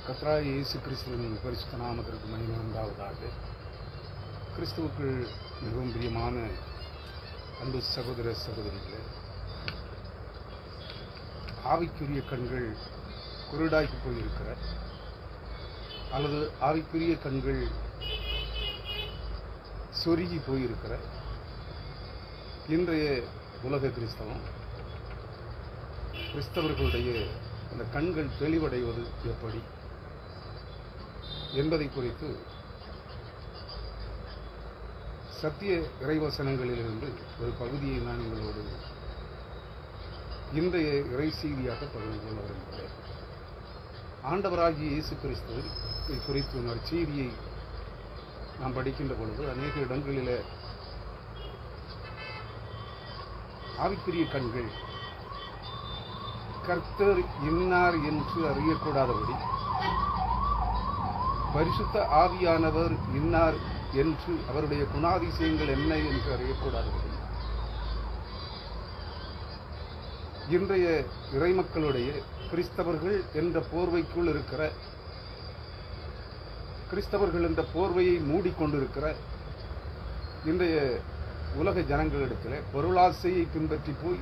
கர்த்தராகிய இயேசு கிறிஸ்துவின் பரிசுத்த நாமத்திற்கு மகிமை உண்டாவதாக. கிறிஸ்துவுக்குள் மிகவும் பிரியமான அன்பு சகோதர சகோதரிகளே, ஆவிக்குரிய கண்கள் குருடாக்கி போயிருக்கிற அல்லது ஆவிக்குரிய கண்கள் சொருகி போயிருக்கிற இன்றைய உலக கிறிஸ்தவர்களுடைய அந்த கண்கள் தெளிவடைவது எப்படி என்பதை குறித்து சத்திய இறைவசனங்களிலிருந்து ஒரு பகுதியை நான் உங்களோடு இன்றைய இறை செய்தியாக பகிர்ந்து கொள்ள விரும்புகிறேன். ஆண்டவராகிய இயேசு கிறிஸ்துவை குறித்து நற்செய்தியை நாம் படிக்கின்ற பொழுது அநேக இடங்களிலே ஆவிக்குரிய கண்கள் கர்த்தர் இன்னார் என்று அறியக்கூடாதபடி, பரிசுத்த ஆவியானவர் இன்னார் என்று அவருடைய குணாதிசயங்கள் என்ன என்று அறியக்கூடாதபடி, இன்றைய இறைமக்களுடைய கிறிஸ்தவர்கள் என்ற போர்வைக்குள் இருக்கிற, கிறிஸ்தவர்கள் என்ற போர்வையை மூடிக்கொண்டிருக்கிற இன்றைய உலக ஜனங்களிடத்தில் பொருளாசையை பின்பற்றி போய்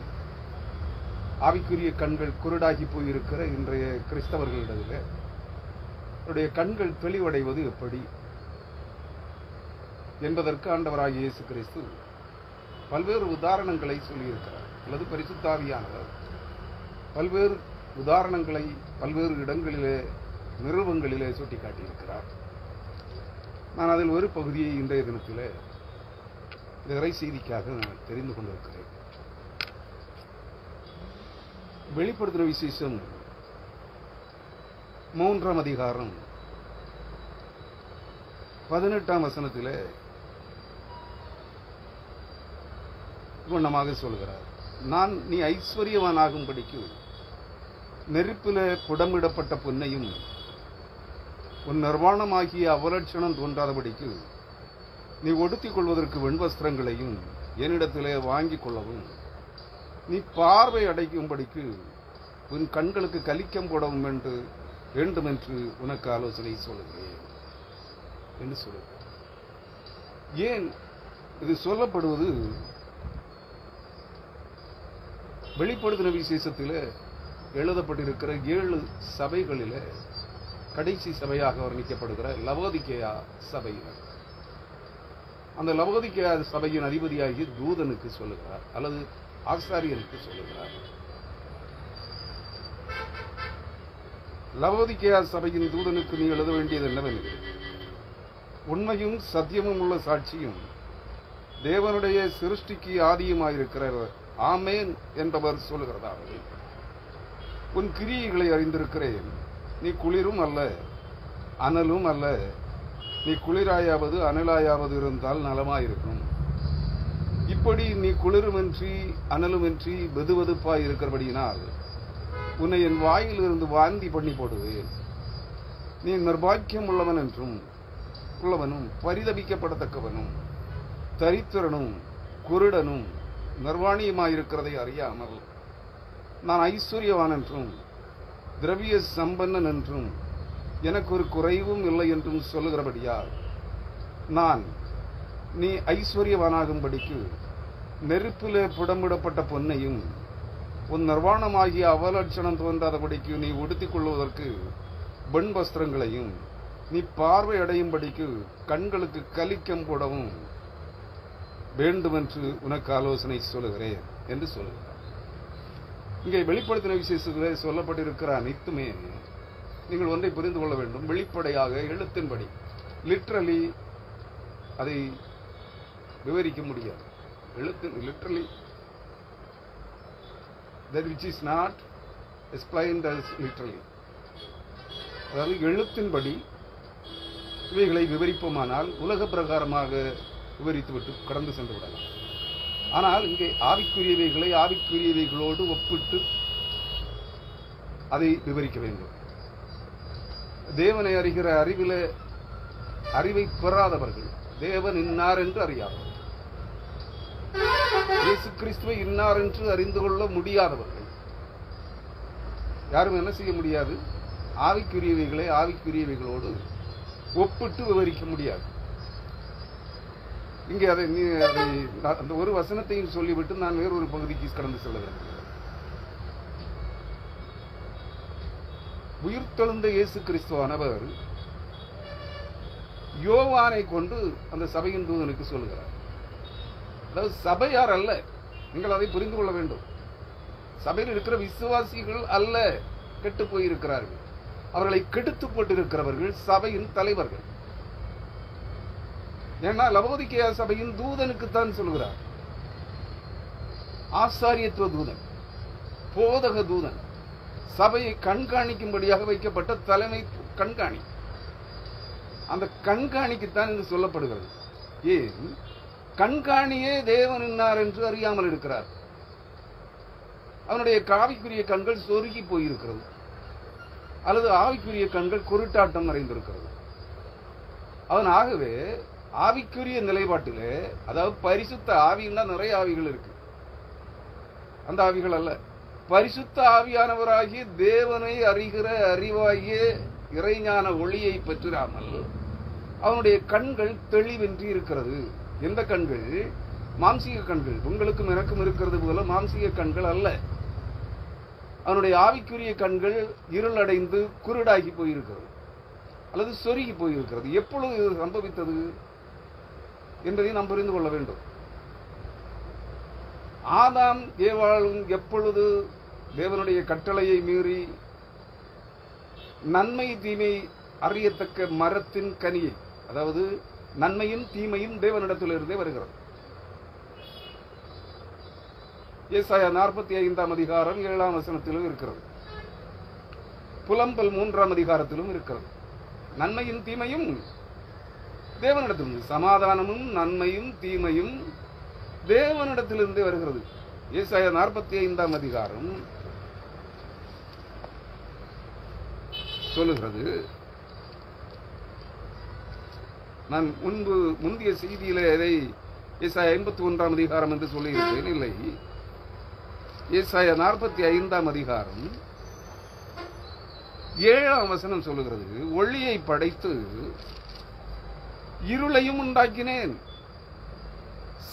ஆவிக்குரிய கண்கள் குருடாகி போயிருக்கிற இன்றைய கிறிஸ்தவர்களிடத்தில் அவருடைய கண்கள் தெளிவடைவது எப்படி என்பதற்கு ஆண்டவராகிய இயேசு கிறிஸ்து பல்வேறு உதாரணங்களை சொல்லியிருக்கிறார். அல்லது பரிசுத்த ஆவியானவர் பல்வேறு உதாரணங்களை பல்வேறு இடங்களிலே நிறுவங்களிலே சுட்டிக்காட்டியிருக்கிறார். நான் அதில் ஒரு பகுதியை இன்றைய தினத்தில் இந்த இறை செய்திக்காக தெரிந்து கொண்டிருக்கிறேன். வெளிப்படுத்துகிற விசேஷம் 3ஆம் அதிகாரம் 18ஆம் வசனத்தில் குணமாக சொல்கிறார், நான் நீ ஐஸ்வர்யவானாகும்படிக்கு நெருப்பில புடமிடப்பட்ட பொன்னையும் உன் நிர்வாணமாகிய அவலட்சணம் தோன்றாதபடிக்கு நீ ஒடுத்திக் கொள்வதற்கு வெண்வஸ்திரங்களையும் என்னிடத்திலே வாங்கிக் கொள்ளவும், நீ பார்வை அடைக்கும்படிக்கு உன் கண்களுக்கு கலிக்கம் போடவும் வேண்டும் என்று உனக்கு ஆலோசனை சொல்லுகிறேன் என்று சொல்லுகிறார். ஏன் இது சொல்லப்படுவது? வெளிப்படுத்தின விசேஷத்தில் எழுதப்பட்டிருக்கிற 7 சபைகளில் கடைசி சபையாக வர்ணிக்கப்படுகிற லவோதிக்கேயா சபையினர், அந்த லவோதிக்கேயா சபையின் அதிபதியாகிய தூதனுக்கு சொல்லுகிறார் அல்லது ஆசாரியனுக்கு சொல்லுகிறார். லவோதிக்கேயா சபையின் தூதனுக்கு நீ எழுத வேண்டியது என்னவென்று, உண்மையும் சத்தியமும் உள்ள சாட்சியும் தேவனுடைய சிருஷ்டிக்கு ஆதியுமாயிருக்கிறவர் ஆமேன் என்பவர் சொல்லுகிறதாவது, உன் கிரியைகளை அறிந்திருக்கிறேன். நீ குளிரும் அல்ல அனலும் அல்ல. நீ குளிராயாவது அனலாயாவது இருந்தால் நலமாயிருக்கும். இப்படி நீ குளிருமின்றி அனலுமின்றி வெதுவெதுப்பாய் இருக்கிறபடியினால் உன்னை என் வாயிலிருந்து வாந்தி பண்ணி போடுவேன். நீ நிர்பாக்கியம் உள்ளவனும் பரிதபிக்கப்படத்தக்கவனும் தரித்திரனும் குருடனும் நிர்வாணியுமாயிருக்கிறதை அறியாமல் நான் ஐஸ்வர்யவான் என்றும் திரவிய சம்பன்னன் என்றும் எனக்கு ஒரு குறைவும் இல்லை என்றும் சொல்லுகிறபடியால் நான் நீ ஐஸ்வர்யவானாகும்படிக்கு நெருப்பிலே புடமிடப்பட்ட பொன்னையும் உன் நிர்வாணமாகிய அவலட்சணம் தோன்றாதபடிக்கு நீ உடுத்திக் கொள்வதற்கு வெண் வஸ்திரங்களையும் நீ பார்வை அடையும்படிக்கு கண்களுக்கு கலிக்கம் போடவும் வேண்டுமென்று உனக்கு ஆலோசனை சொல்லுகிறேன் என்று சொல்லுகிறார். இங்கே வெளிப்படுத்தின விசேஷத்தில் சொல்லப்பட்டிருக்கிற அனைத்துமே நீங்கள் ஒன்றை புரிந்து கொள்ள வேண்டும். வெளிப்படையாக எழுத்தின்படி லிட்ரலி அதை விவரிக்க முடியாது. Literally that which is not explained as literally, அதாவது எழுத்தின்படி இவைகளை விவரிப்போமானால் உலக பிரகாரமாக விவரித்துவிட்டு கடந்து சென்று விடலாம். ஆனால் இங்கே ஆவிக்குரியவைகளை ஆவிக்குரியவைகளோடு ஒப்பிட்டு அதை விவரிக்க வேண்டும். தேவனை அறிகிற அறிவை பெறாதவர்கள் தேவன் இன்னார் என்று அறியாதவர்கள், இயேசு கிறிஸ்துவை இன்னார் என்று அறிந்து கொள்ள முடியாதவர்கள், யாரும் என்ன செய்ய முடியாது? ஆவிக்குரியவைகளை ஆவிக்குரியவைகளோடு ஒப்பிட்டு விவரிக்க முடியாது. இங்கே அதை அந்த ஒரு வசனத்தையும் சொல்லிவிட்டு நான் வேறொரு பகுதிக்கு கடந்து செல்ல விரும்புகிறேன். உயிர்த்தெழுந்த இயேசு கிறிஸ்துவானவர் யோவானை கொண்டு அந்த சபையின் தூதனுக்கு சொல்லுகிறார். அதாவது சபையார் அல்ல, நீங்கள் அதை புரிந்து கொள்ள வேண்டும். சபையில் இருக்கிற விசுவாசிகள் அல்ல கெட்டு போயிருக்கிறார்கள். அவர்களை கெடுத்து போட்டிருக்கிறவர்கள் சபையின் தலைவர்கள். ஏன்னா லவோதிக்கேயா சபையின் தூதனுக்குத்தான் சொல்கிறார். ஆசாரியத்துவ தூதன், போதக தூதன், சபையை கண்காணிக்கும்படியாக வைக்கப்பட்ட தலைமை கண்காணி. அந்த கண்காணிக்குத்தான் என்று சொல்லப்படுகிறது. ஏன்? கண்காணியே தேவன் என்னார் என்று அறியாமல் இருக்கிறார். அவனுடைய ஆவிக்குரிய கண்கள் சொருகி போயிருக்கிறது, அல்லது ஆவிக்குரிய கண்கள் குருட்டாட்டம் நிறைந்திருக்கிறது. அவன் ஆகவே ஆவிக்குரிய நிலைப்பாட்டிலே, அதாவது பரிசுத்த ஆவின்னா நிறைய ஆவிகள் இருக்கு, அந்த ஆவிகள் அல்ல, பரிசுத்த ஆவியானவராகிய தேவனை அறிகிற அறிவாகிய இறைஞான ஒளியை பெற்றிராமல் அவனுடைய கண்கள் தெளிவின்றி இருக்கிறது. எந்த கண்கள்? மாம்சீக கண்கள். உங்களுக்கும் எனக்கும் இருக்கிறது போல மாம்சீக கண்கள் அல்ல. அவனுடைய ஆவிக்குரிய கண்கள் இருளடைந்து குருடாகி போயிருக்கிறது, அல்லது சொருகி போயிருக்கிறது. எப்பொழுது இது சம்பவித்தது என்பதை நாம் புரிந்து கொள்ள வேண்டும். ஆதாம் ஏவாளும் எப்பொழுது தேவனுடைய கட்டளையை மீறி நன்மை தீமை அறியத்தக்க மரத்தின் கனியை, அதாவது நன்மையும் தீமையும் தேவனிடத்திலிருந்தே வருகிறது. ஏசாயா 45 அதிகாரம் 7 வசனத்திலும் இருக்கிறது. புலம்பல் 3 அதிகாரத்திலும் இருக்கிறது. நன்மையும் தீமையும் தேவனிடத்திலிருந்து, சமாதானமும் நன்மையும் தீமையும் தேவனிடத்திலிருந்தே வருகிறது. ஏசாயா 45 அதிகாரம் சொல்லுகிறது. நான் முந்தைய செய்தியிலே அதை ஏசாயா 51 அதிகாரம் என்று சொல்லியிருப்பேன். இல்லை, ஏசாயா 45 அதிகாரம் 7 வசனம் சொல்லுகிறது. ஒளியை படைத்து இருளையும் உண்டாக்கினேன்,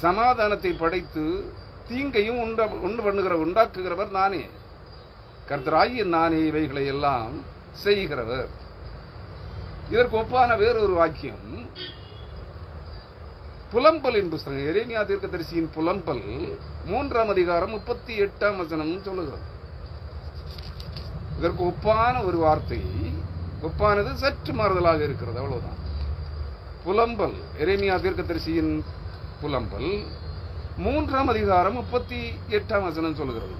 சமாதானத்தை படைத்து தீங்கையும் உண்டாக்குகிறவர் நானே, கர்த்தராகிய நானே இவைகளை எல்லாம் செய்கிறவர். இதற்கு ஒப்பான வேறொரு வாக்கியம் புலம்பலின் புஸ்தகம், எரேமியா தீர்க்கதரிசியின் புலம்பல் 3 அதிகாரம் 38 வசனம் சொல்லுகிறது. இதற்கு ஒப்பான ஒரு வார்த்தை, ஒப்பானது சற்று மாறுதலாக இருக்கிறது, அவ்வளவுதான். புலம்பல், எரேமியா தீர்க்கதரிசியின் புலம்பல் 3 அதிகாரம் 38 வசனம் சொல்லுகிறது.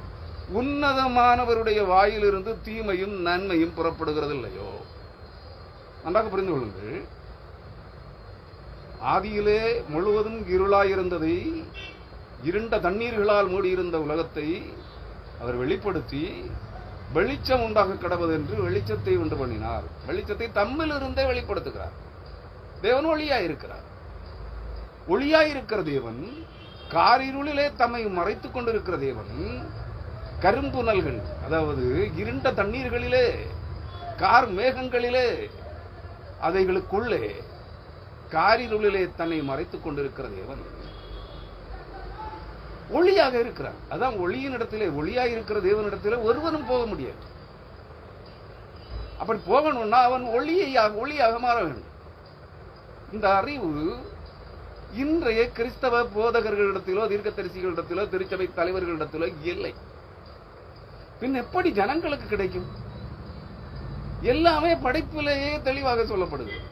உன்னதமானவருடைய வாயிலிருந்து தீமையும் நன்மையும் புறப்படுகிறது இல்லையோ. நன்றாக புரிந்து கொள்ளுங்கள். ஆதியிலே முழுவதும் இருளாயிருந்ததை, இருண்ட தண்ணீர்களால் மூடியிருந்த உலகத்தை அவர் வெளிப்படுத்தி வெளிச்சம் உண்டாக கடவது என்று வெளிச்சத்தை உண்டு பண்ணினார். வெளிச்சத்தை தம்மிலிருந்தே வெளிப்படுத்துகிறார். தேவன் ஒளியாயிருக்கிறார். ஒளியாயிருக்கிற தேவன் காரிருளிலே தம்மை மறைத்துக் கொண்டிருக்கிற தேவன் கரும்புனல்கள், அதாவது இருண்ட தண்ணீர்களிலே, கார் மேகங்களிலே, அதைகளுக்குள்ளே காரிருளிலே தன்னை மறைத்துக் கொண்டிருக்கிற தேவன் ஒளியாக இருக்கிறார். அதான் ஒளியின் இடத்திலே, ஒளியாக இருக்கிற தேவனிடத்திலே ஒருவனும் போக முடியாது. அப்படி போகணும்னா அவன் ஒளியாக மாற வேண்டும். இந்த அறிவு இன்றைய கிறிஸ்தவ போதகர்களிடத்திலோ தீர்க்கதரிசிகளிடத்திலோ திருச்சபை தலைவர்களிடத்திலோ இல்லை. பின் எப்படி ஜனங்களுக்கு கிடைக்கும்? எல்லாமே படைப்பிலேயே தெளிவாக சொல்லப்படுகிறது.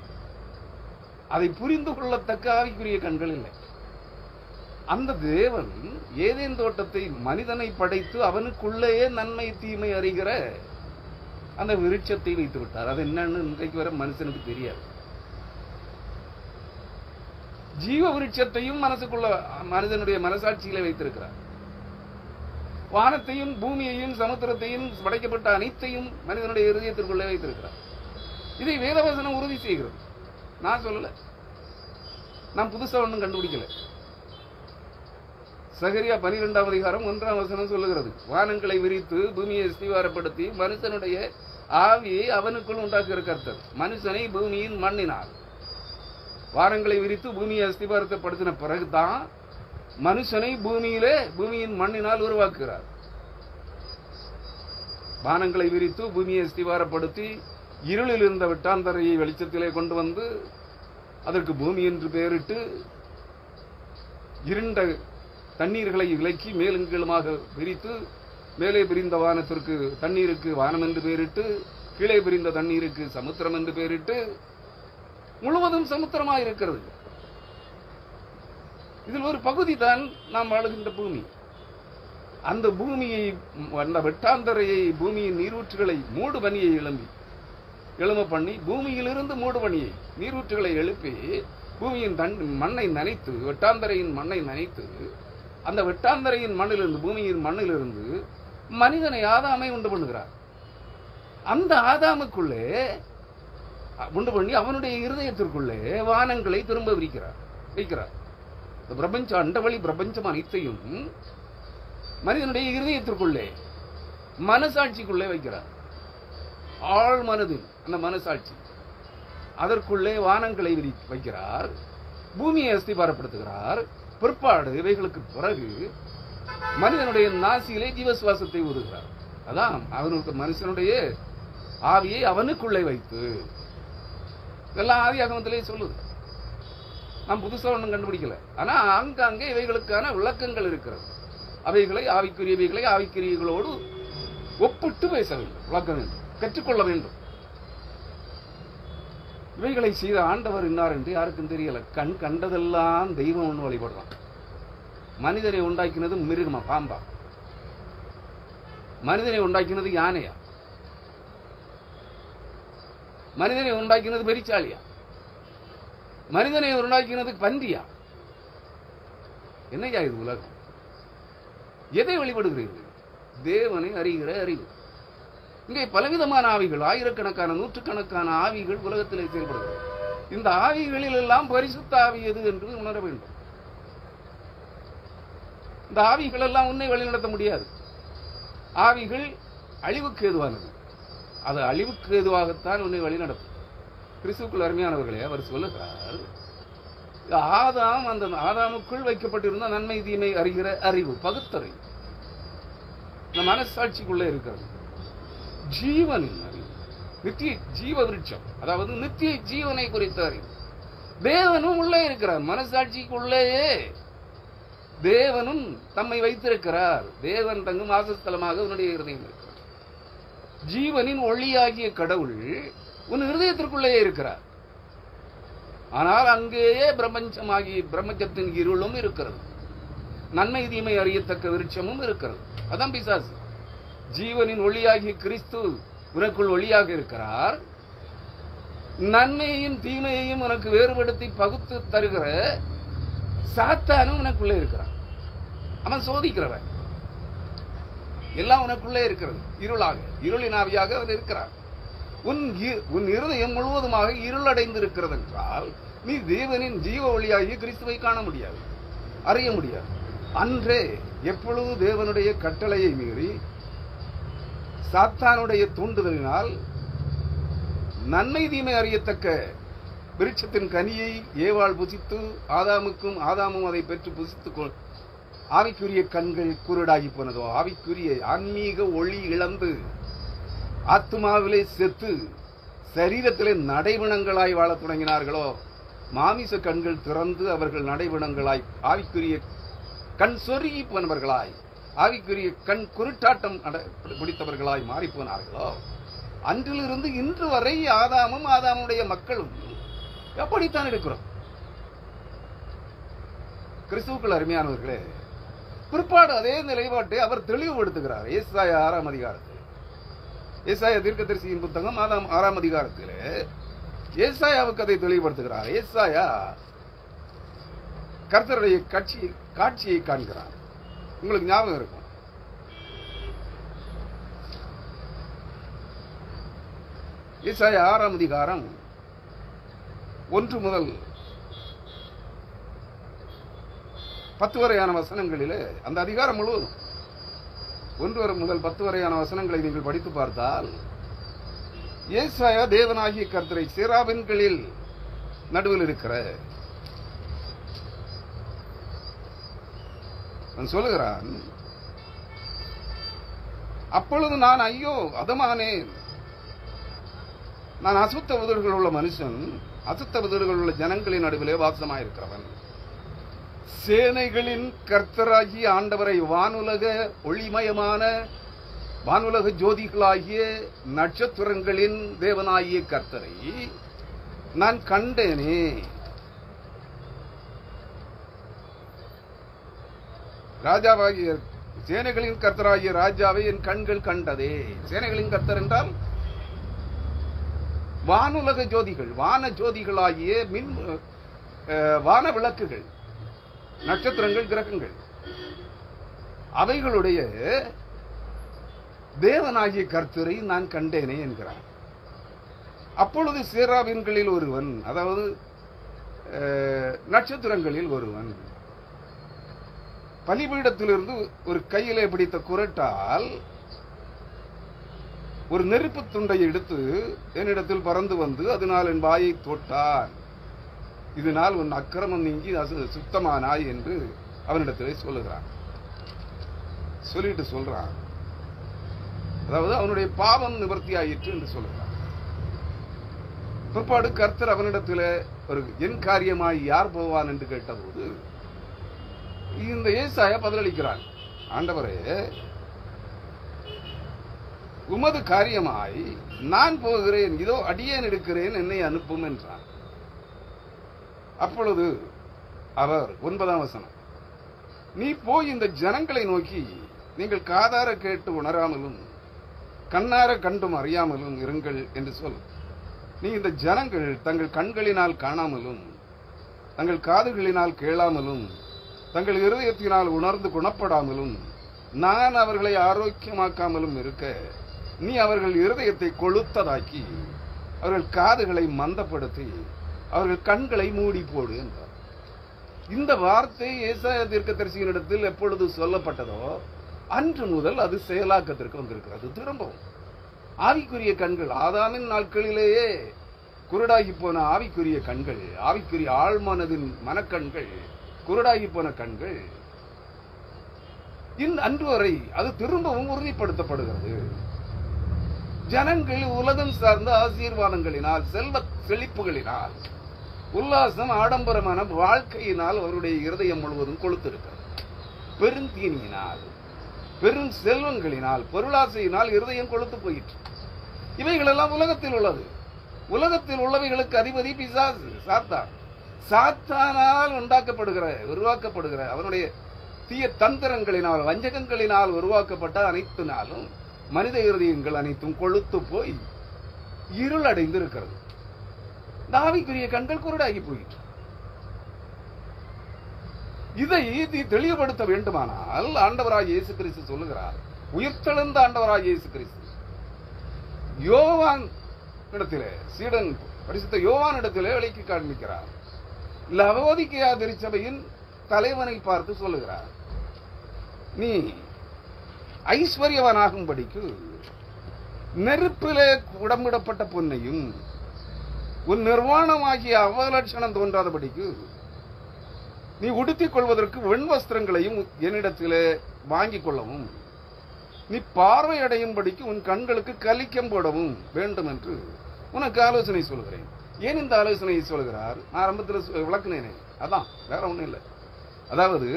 அதை புரிந்து கொள்ளத்தக்க ஆவிக்குரிய கண்கள் இல்லை. அந்த தேவன் ஏதேன் தோட்டத்தை மனிதனை படைத்து அவனுக்குள்ளேயே நன்மை தீமை அறிகிற அந்த விருட்சத்தை வைத்து விட்டார். அது என்னன்னு இன்றைக்கு வர மனுஷனுக்கு தெரியாது. ஜீவ விருட்சத்தையும் மனசுக்குள்ள மனிதனுடைய மனசாட்சியில வைத்திருக்கிறார். வானத்தையும் பூமியையும் சமுத்திரத்தையும் படைக்கப்பட்ட அனைத்தையும் மனிதனுடைய இருதயத்திற்குள்ளே வைத்திருக்கிறார். இதை வேதவசனம் உறுதி செய்கிறது. நான் சொல்லல, நான் புதுசா ஒன்றும் கண்டுபிடிக்கல. சகரியா 12ஆம் அதிகாரம் 1ஆம் வசனம் சொல்லுகிறது, வானங்களை விரித்து பூமியை அஸ்திவாரப்படுத்தி மனுஷனுடைய ஆவியை அவனுக்குள் உண்டாக்குகிற கர்த்தர் மனுஷனை பூமியின் மண்ணினார். வானங்களை விரித்து பூமியை அஸ்திவாரப்படுத்தின பிறகுதான் மனுஷனை பூமியின் மண்ணினால் உருவாக்குகிறார். வானங்களை விரித்து பூமியை அஸ்திவாரப்படுத்தி இருளில் இருந்த வெட்டாந்தரையை வெளிச்சத்திலே கொண்டு வந்து அதற்கு பூமி என்று பெயரிட்டு இருண்ட தண்ணீர்களை விலக்கி மேலும் கீழுமாக விரித்து மேலே பிரிந்த வானத்திற்கு தண்ணீருக்கு வானம் என்று பெயரிட்டு கீழே பிரிந்த தண்ணீருக்கு சமுத்திரம் என்று பெயரிட்டு முழுவதும் சமுத்திரமாக இருக்கிறது. இதில் ஒரு பகுதி தான் நாம் வாழுகின்ற பூமி. அந்த பூமியை, அந்த வெட்டாந்தரையை, பூமியின் நீரூற்றுகளை மூடு பனியை எழும பண்ணி பூமியிலிருந்து மூடு பனியை நீரூற்றுகளை எழுப்பி பூமியின் மண்ணை நனைத்து வெட்டாந்தரையின் மண்ணை நனைத்து அந்த வெட்டாந்தரையின் மண்ணிலிருந்து பூமியின் மண்ணிலிருந்து மனிதனை ஆதாமை உண்டு பண்ணுகிறார். அந்த ஆதாமுக்குள்ளே உண்டு பண்ணி அவனுடைய இருதயத்திற்குள்ளே வானங்களை திரும்ப வைக்கிறார். பிரபஞ்ச அண்டவழி பிரபஞ்சம் அனைத்தையும் மனிதனுடைய இருதயத்திற்குள்ளே மனசாட்சிக்குள்ளே வைக்கிறார். ஆழ் மனதில் அந்த மனசாட்சி அதற்குள்ளே வானங்களை வைக்கிறார், பூமியை அஸ்திபாரப்படுத்துகிறார். பிற்பாடு இவைகளுக்கு பிறகு மனிதனுடைய நாசியிலே ஜீவசுவாசத்தை ஊதுகிறார். அதான் அவனுக்கு மனுஷனுடைய ஆவியை அவனுக்குள்ளே வைத்து, இதெல்லாம் ஆதியாகமத்திலே சொல்லுது. நாம் புதுசா ஒன்றும் கண்டுபிடிக்கல. ஆனா அங்கங்கே இவைகளுக்கான விளக்கங்கள் இருக்கிறது. அவைகளை ஆவிக்குரியவைகளோடு ஒப்பிட்டு பேச வேண்டும், விளக்க வேண்டும், கற்றுக்கொள்ள வேண்டும். இவைகளை செய்த ஆண்டவர் இன்னார் என்று யாருக்கும் தெரியல. கண் கண்டதெல்லாம் தெய்வம் ஒன்று வழிபடுறான். மனிதனை உண்டாக்கினது மிருகமா, பாம்பா? மனிதனை உண்டாக்கினது யானையா? மனிதனை உண்டாக்கினது பெரிச்சாலியா? மனிதனை உண்டாக்கினது பன்றியா? என்னையா இது உலகம்? எதை வழிபடுகிறீர்கள்? தேவனை அறிகிற அறிவு. இங்கே பலவிதமான ஆவிகள், ஆயிரக்கணக்கான நூற்றுக்கணக்கான ஆவிகள் உலகத்திலே செயல்படுகிறது. இந்த ஆவிகளில் எல்லாம் பரிசுத்த ஆவி எது என்று உணர வேண்டும். இந்த ஆவிகள் எல்லாம் உன்னை வழிநடத்த முடியாது. ஆவிகள் அழிவுக்கு ஏதுவானது. அது அழிவுக்கு ஏதுவாகத்தான் உன்னை வழிநடத்தும். கிறிஸ்துவுக்குள் அருமையானவர்களே, அவர் சொல்லுகிறார், அந்த ஆதாமுக்குள் வைக்கப்பட்டிருந்த நன்மை தீமை அறிகிற அறிவு, பகுத்தறிவு இந்த மனசாட்சிக்குள்ளே இருக்கிறது. ஜீவனின் அறிவு, நித்திய ஜீவ விருட்சம், அதாவது நித்திய ஜீவனை குறித்த அறிவு. தேவனும் உள்ளே இருக்கிறார். மனசாட்சிக்குள்ளேயே தேவனும் தம்மை வைத்திருக்கிறார். தேவன் தங்கும் வாசஸ்தலமாக உன்னுடைய இருதயம் இருக்கிறார். ஜீவனின் ஒளியாகிய கடவுள் உன் இருதயத்திற்குள்ளேயே இருக்கிறார். ஆனால் அங்கேயே பிரபஞ்சத்தின் இருளும் இருக்கிறது. நன்மை தீமை அறியத்தக்க விருட்சமும் இருக்கிறது. அதான் பிசாசு. ஜீவனின் ஒளியாகிய கிறிஸ்து உனக்குள் ஒளியாக இருக்கிறார். நன்மையையும் தீமையையும் உனக்கு வேறுபடுத்தி பகுத்து தருகிற சாத்தானும் உனக்குள்ளே இருக்கிறான். அவன் சோதிக்கிறவன். எல்லாம் உனக்குள்ளே இருக்கிறது. இருளின் ஆவியாக அவன் இருக்கிறான். உன் இருதயம் முழுவதுமாக இருளடைந்து இருக்கிறது என்றால் நீ தேவனின் ஜீவ ஒளியாகிய கிறிஸ்துவை காண முடியாது, அறிய முடியாது. அன்றே எப்பொழுது தேவனுடைய கட்டளையை மீறி சாத்தானுடைய தூண்டுதலினால் நன்மை தீமை அறியத்தக்க விருட்சத்தின் கனியை ஏவாள் புசித்து ஆதாமும் அதை பெற்று புசித்து ஆவிக்குரிய கண்கள் குருடாகி போனதோ, ஆவிக்குரிய ஆன்மீக ஒளி இழந்து ஆத்மாவிலே செத்து சரீரத்திலே நடைவிணங்களாய் வாழத் தொடங்கினார்களோ, மாமிச கண்கள் திறந்து அவர்கள் நடைவிணங்களாய் ஆவிக்குரிய கண் சொருகி போனவர்களாய் ஆவிக்குரிய கண் குருட்டாட்டம் பிடித்தவர்களாய் மாறிப்போனார்களோ, அன்றிலிருந்து இன்று வரை ஆதாமுடைய மக்களும் எப்படித்தான் இருக்கிறோம். கிறிஸ்துவுக்குள் அருமையானவர்களே, பிற்பாடு அதே நிலைப்பாட்டை அவர் தெளிவுபடுத்துகிறார். ஏசாயா 6ஆம் அதிகாரத்தில், ஏசாயா தீர்க்கதரிசியின் புத்தகம் 6ஆம் அதிகாரத்திலே ஏசாயாவுக்கு அதை தெளிவுபடுத்துகிறார். ஏசாயா கர்த்தருடைய காட்சியை காண்கிறார். உங்களுக்கு ஞாபகம் இருக்கும், ஏசாயா 6ஆம் அதிகாரம் 1 முதல் 10 வரையான வசனங்களிலே அந்த அதிகாரம் முழுவதும் 1 முதல் 10 வரையான வசனங்களை நீங்கள் படித்து பார்த்தால் ஏசாயா தேவனாகிய கர்த்தரை சேராபின்களில் நடுவில் இருக்கிற சொல்லுகிறான். அப்பொழுது நான் ஐயோ அதமானேன், நான் அசுத்த உதடுகள் உள்ள மனுஷன், அசுத்த உதடுகள் உள்ள ஜனங்களின் நடுவிலே வாசமாயிருக்கிறவன். சேனைகளின் கர்த்தராகிய ஆண்டவரை வானுலக ஒளிமயமான வானுலக ஜோதிகளாகிய நட்சத்திரங்களின் தேவனாகிய கர்த்தரை நான் கண்டேனே. ராஜாவாகிய சேனைகளின் கர்த்தராகிய ராஜாவை என் கண்கள் கண்டதே. சேனைகளின் கர்த்தர் என்றால் வானுலக ஜோதிகள், வான ஜோதிகளாகிய வான விளக்குகள், நட்சத்திரங்கள், கிரகங்கள், அவைகளுடைய தேவனாகிய கர்த்தரை நான் கண்டேனே என்கிறார். அப்பொழுது சேராபின்களில் ஒருவன், அதாவது நட்சத்திரங்களில் ஒருவன், பலிபீடத்திலிருந்து ஒரு கையிலே பிடித்த குரட்டால் ஒரு நெருப்பு துண்டை எடுத்து என்னிடத்தில் பறந்து வந்து அதனால் என் வாயை தொட்டான். இதனால் உன் அக்கிரமம் நீங்கி சுத்தமானாய் என்று அவனிடத்திலே சொல்லுகிறான். சொல்லிட்டு சொல்றான், அதாவது அவனுடைய பாவம் நிவர்த்தி ஆயிற்று என்று சொல்லுகிறான். பிற்பாடு கர்த்தர் அவனிடத்தில் ஒரு என் காரியமாய் யார் போவான் என்று கேட்டபோது இந்த ஏசாயா பதிலளிக்கிறான், ஆண்டவரே உமது காரியமாய் நான் போகிறேன், இதோ அடியேன் எடுக்கிறேன், என்னை அனுப்பும் என்றான். அப்பொழுது அவர் 9ஆம் வசனம், நீ போய் இந்த ஜனங்களை நோக்கி நீங்கள் காதார கேட்டு உணராமலும் கண்ணார கண்டும் அறியாமலும் இருங்கள் என்று சொல். நீ இந்த ஜனங்கள் தங்கள் கண்களினால் காணாமலும் தங்கள் காதுகளினால் கேளாமலும் தங்கள் இருதயத்தினால் உணர்ந்து குணப்படாமலும் நான் அவர்களை ஆரோக்கியமாக்காமலும் இருக்க நீ அவர்கள் இருதயத்தை கொளுத்ததாக்கி அவர்கள் காதுகளை மந்தப்படுத்தி அவர்கள் கண்களை மூடி போடு என்றார். இந்த வார்த்தை ஏசாயா தீர்க்கதரிசியினிடத்தில் எப்பொழுது சொல்லப்பட்டதோ அன்று முதல் அது செயலாக்கத்திற்கு வந்திருக்கிறது. திரும்பவும் ஆவிக்குரிய கண்கள், ஆதாமின் நாட்களிலேயே குருடாகி போன ஆவிக்குரிய கண்கள், ஆவிக்குரிய ஆழ்மனதின் மனக்கண்கள், குருடாகி போன கண்கள், அன்று வரை அது திரும்பவும் உறுதிப்படுத்தப்படுகிறது. ஜனங்கள் உலகம் சார்ந்த ஆசீர்வாதங்களினால், செல்வ செழிப்புகளினால், உல்லாசம் ஆடம்பரமான வாழ்க்கையினால் அவருடைய இருதயம் முழுவதும் கொளுத்திருக்கிறது. பெருந்தீனியினால், பெரும் செல்வங்களினால், பொருளாசையினால் இருதயம் கொளுத்து போயிற்று. இவைகளெல்லாம் உலகத்தில் உள்ளது. உலகத்தில் உள்ளவைகளுக்கு அதிபதி பிசாசு, சாத்தான். சாத்தானால் உருவாக்கப்படுகிற அவனுடைய தீய தந்திரங்களினால், வஞ்சகங்களினால் உருவாக்கப்பட்ட அனைத்து நாளும் மனித இருதயங்கள் அனைத்தும் கொளுத்து போய் இருளடைந்து இருக்கிறது. ஆவிக்குரிய கண்கள் குருடாகி போயிற்று. இதை தெளிவுபடுத்த வேண்டுமானால் ஆண்டவராய் இயேசு கிறிஸ்து சொல்லுகிறார், உயிர்த்தெழுந்த ஆண்டவராய் இயேசு கிறிஸ்து யோவான் இடத்திலே, சீடன் பரிசுத்த யோவான் இடத்திலே விளக்கி காண்பிக்கிறார். லவோதிக்கேயா திருச்சபையின் தலைவனை பார்த்து சொல்லுகிறார், நீ ஐஸ்வர்யவனாகும்படிக்கு நெருப்பிலே உடம்பிடப்பட்ட பொன்னையும் உன் நிர்வாணமாகிய அவலட்சணம் தோன்றாதபடிக்கு நீ உடுத்திக் கொள்வதற்கு வெண் வஸ்திரங்களையும் என்னிடத்திலே வாங்கிக் கொள்ளவும் நீ பார்வையடையும்படிக்கு உன் கண்களுக்கு கலிக்கம் போடவும் வேண்டும் என்று உனக்கு ஆலோசனை சொல்கிறேன். ஏன் இந்த ஆலோசனையை சொல்கிறார்? நான் ஆரம்பத்தில் விளக்குனேனே, அதான், வேற ஒண்ணும் இல்லை. அதாவது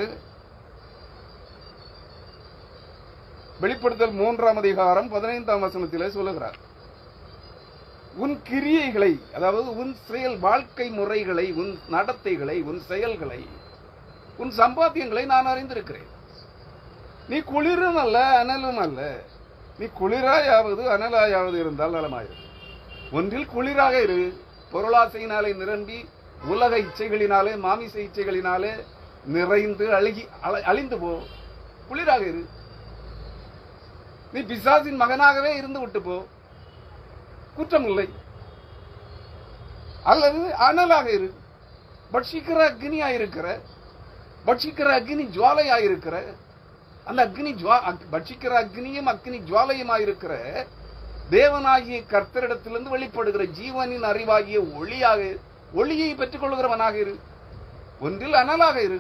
வெளிப்படுத்தல் 3ஆம் அதிகாரம் 15ஆம் வசனத்திலே சொல்லுகிறார், உன் கிரியைகளை, அதாவது உன் செயல் வாழ்க்கை முறைகளை, உன் நடத்தைகளை, உன் செயல்களை, உன் சம்பாத்தியங்களை நான் அறிந்திருக்கிறேன். நீ குளிரும் அல்ல அனலும் அல்ல. நீ குளிராயாவது அனலாயாவது இருந்தால் நலமாயிரு. ஒன்றில் குளிராக இரு, பொருளாசையினாலே நிரம்பி உலக இச்சைகளினாலே மாமிச இச்சைகளினாலே நிறைந்து அழிந்து போ, குளிராக இரு. நீ பிசாசின் மகனாகவே இருந்து விட்டு போ, குற்றம் இல்லை. அல்லது அனலாக இரு, பட்சிக்கிற அக்னியா இருக்கிற பட்சிக்கிற அக்னி ஜுவாலையாயிருக்கிற அந்த பட்சிக்கிற அக்னியும் அக்னி ஜுவாலையுமாயிருக்கிற தேவனாகிய கர்த்தரிடத்திலிருந்து வெளிப்படுகிற ஜீவனின் அறிவாகிய ஒளியை பெற்றுக் கொள்கிறவனாக இரு. ஒன்றில் அனலாக இரு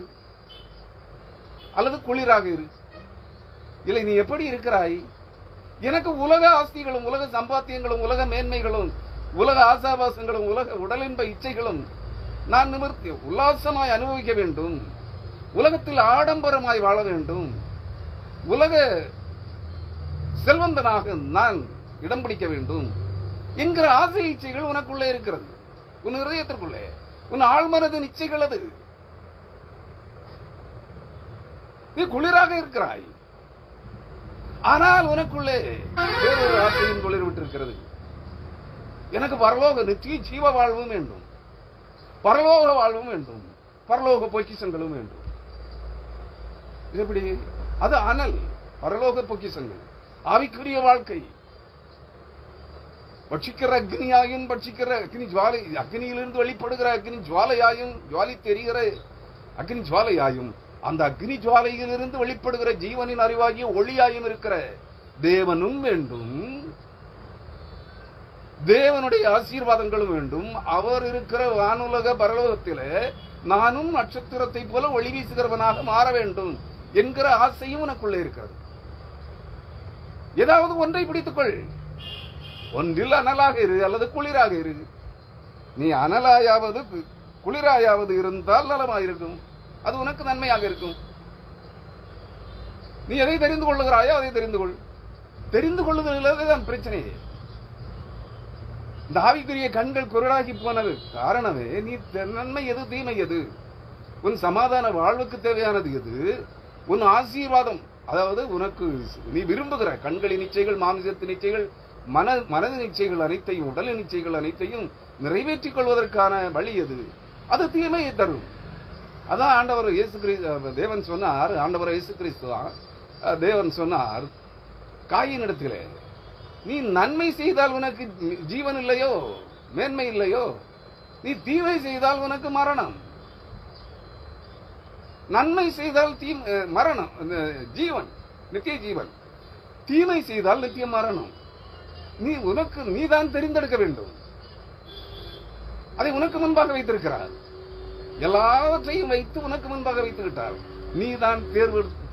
அல்லது குளிராக இரு. இல்லை, நீ எப்படி இருக்கிறாய்? எனக்கு உலக ஆஸ்திகளும் உலக சம்பாத்தியங்களும் உலக மேன்மைகளும் உலக ஆசாபாசங்களும் உலக உடலின்ப இச்சைகளும் நான் நிமிர்த்தி உல்லாசமாய் அனுபவிக்க வேண்டும். உலகத்தில் ஆடம்பரமாய் வாழ வேண்டும். உலக செல்வந்தனாக நான் இடம் பிடிக்க வேண்டும் என்கிற ஆசை இச்சைகள் உனக்குள்ளே இருக்கிறது. உன் இதயத்திற்குள்ளே உன் ஆழ்மனதின் இச்சைகள் அது. நீ குளிராக இருக்கிறாய், ஆனால் உனக்குள்ளே வேறொரு ஆசையின் குளிர் விட்டிருக்கிறது. எனக்கு பரலோக நித்திய ஜீவ வாழ்வும் வேண்டும், பரலோக வாழ்வும் வேண்டும், பரலோக பொக்கிஷங்களும் வேண்டும். எப்படி? அது அனல், பரலோக பொக்கிஷங்கள், ஆவிக்குரிய வாழ்க்கை. பட்சிக்கிற அக்னியாயும் பட்சிக்கிற அக்னி ஜுவாலை, அக்னியிலிருந்து வெளிப்படுகிற அக்னி ஜுவாலையாயும் ஜுவாலி தெரிகிற அக்னி ஜுவாலையாயும் அந்த அக்னி ஜுவாலையிலிருந்து வெளிப்படுகிற ஜீவனின் அறிவாகிய ஒளியாயும் இருக்கிற தேவனும் வேண்டும். தேவனுடைய ஆசீர்வாதங்களும் வேண்டும். அவர் இருக்கிற வானுலக பரலோகத்திலே நானும் நட்சத்திரத்தை போல ஒளி வீசுகிறவனாக மாற வேண்டும் என்கிற ஆசையும் உனக்குள்ளே இருக்கிறது. ஏதாவது ஒன்றை பிடித்துக்கொள். ஒன்றில் அனலாக இரு அல்லது குளிராக இரு. நீ அனலாயாவது குளிராயாவது இருந்தால் நலமாயிருக்கும். அது உனக்கு நன்மையாக இருக்கும். நீ எதை தெரிந்து கொள்ளுகிறாயோ அதை தெரிந்து கொள். தெரிந்து கொள்ளுதல்தான் பிரச்சனையே. இந்த ஆவிக்குரிய கண்கள் குருடாகி போனது காரணமே நீ நன்மை எது தீமை எது, உன் சமாதான வாழ்வுக்கு தேவையானது எது, உன் ஆசீர்வாதம், அதாவது உனக்கு நீ விரும்புகிற கண்களின் இச்சைகள், மாமிசத்தின் இச்சைகள், மனதின் இச்சைகள் அனைத்தையும், உடலின் இச்சைகள் அனைத்தையும் நிறைவேற்றிக் கொள்வதற்கான வழி எது, அது தீமையை தரும். அதான் ஆண்டவர் இயேசு கிறிஸ்து தேவன் சொன்னார். ஆண்டவர் இயேசு கிறிஸ்து தேவன் சொன்னார் காயின் இடத்திலே, நீ நன்மை செய்தால் உனக்கு ஜீவன் இல்லையோ, மேன்மை இல்லையோ, நீ தீமை செய்தால் உனக்கு மரணம். நன்மை செய்தால் மரணம், ஜீவன், நித்திய ஜீவன். தீமை செய்தால் நித்திய மரணம். நீதான் தெரிந்தெடுக்க வேண்டும். அதை உனக்கு முன்பாக வைத்திருக்கிறார். எல்லாவற்றையும் வைத்து உனக்கு முன்பாக வைத்து விட்டார். நீதான்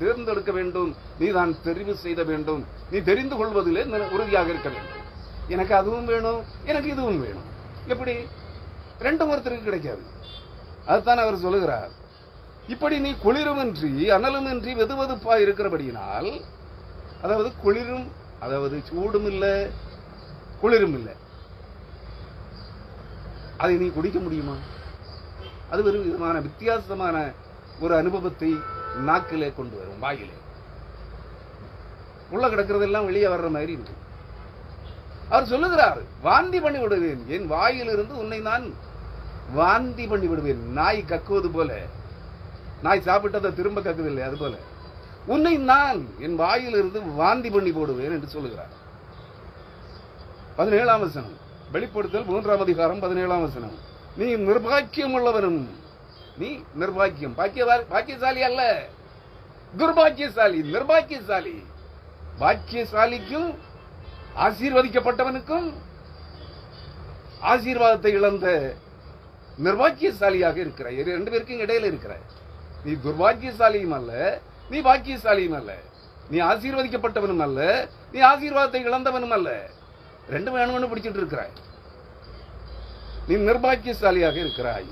தேர்ந்தெடுக்க வேண்டும், நீதான் தெரிவு செய்த வேண்டும். நீ தெரிந்து கொள்வதிலே உறுதியாக இருக்க வேண்டும். எனக்கு அதுவும் வேணும், எனக்கு இதுவும் வேணும். எப்படி? ரெண்டும் ஒருத்தருக்கு கிடைக்காது. அதுதான் அவர் சொல்லுகிறார். இப்படி நீ குளிருமின்றி அனலுமின்றி வெதுவெதுப்பா இருக்கிறபடியினால், அதாவது குளிரும், அதாவது சூடும் இல்லை குளிரும் இல்லை, அதை நீ குடிக்க முடியுமா? அது ஒரு விதமான வித்தியாசமான ஒரு அனுபவத்தை நாக்கிலே கொண்டு வரும், வாயிலே. உள்ள கிடக்கிறதெல்லாம் வெளியே வர்ற மாதிரி இருக்கு. அவர் சொல்லுகிறார், வாந்தி பண்ணி விடுவேன், என் வாயிலிருந்து உன்னை நான் வாந்தி பண்ணி விடுவேன். நாய் கக்குவது போல, நாய் சாப்பிட்டதை திரும்ப கக்குதில்லை, அது போல உன்னை நான் என் வாயிலிருந்து வாந்தி பண்ணி போடுவேன் என்று சொல்லுகிறார். 17ஆம் வசனம், வெளிப்படுத்தல் 3ஆம் அதிகாரம் 17ஆம் வசனம். நீ நிர்பாக்கியம் உள்ளவனும், நீ நிர்பாக்கியம், பாக்கியசாலி அல்ல, துர்பாக்கியசாலி, நிர்பாக்கியசாலி. பாக்கியசாலிக்கும் ஆசீர்வதிக்கப்பட்டவனுக்கும் ஆசீர்வாதத்தை இழந்த நிர்பாக்கியசாலியாக இருக்கிறாய். ரெண்டு பேருக்கும் இடையில இருக்கிறாய். நீ துர்பாக்கியசாலியும் அல்ல, நீ பாக்கியசாலியும் அல்ல. நீ ஆசீர்வதிக்கப்பட்டவனும் அல்ல, நீ ஆசீர்வாதத்தை இழந்தவனும் அல்ல. ரெண்டு வேணும்னு பிடிச்சிட்டு இருக்கிறாய். நீ நிர்பாக்கியசாலியாக இருக்கிறாய்.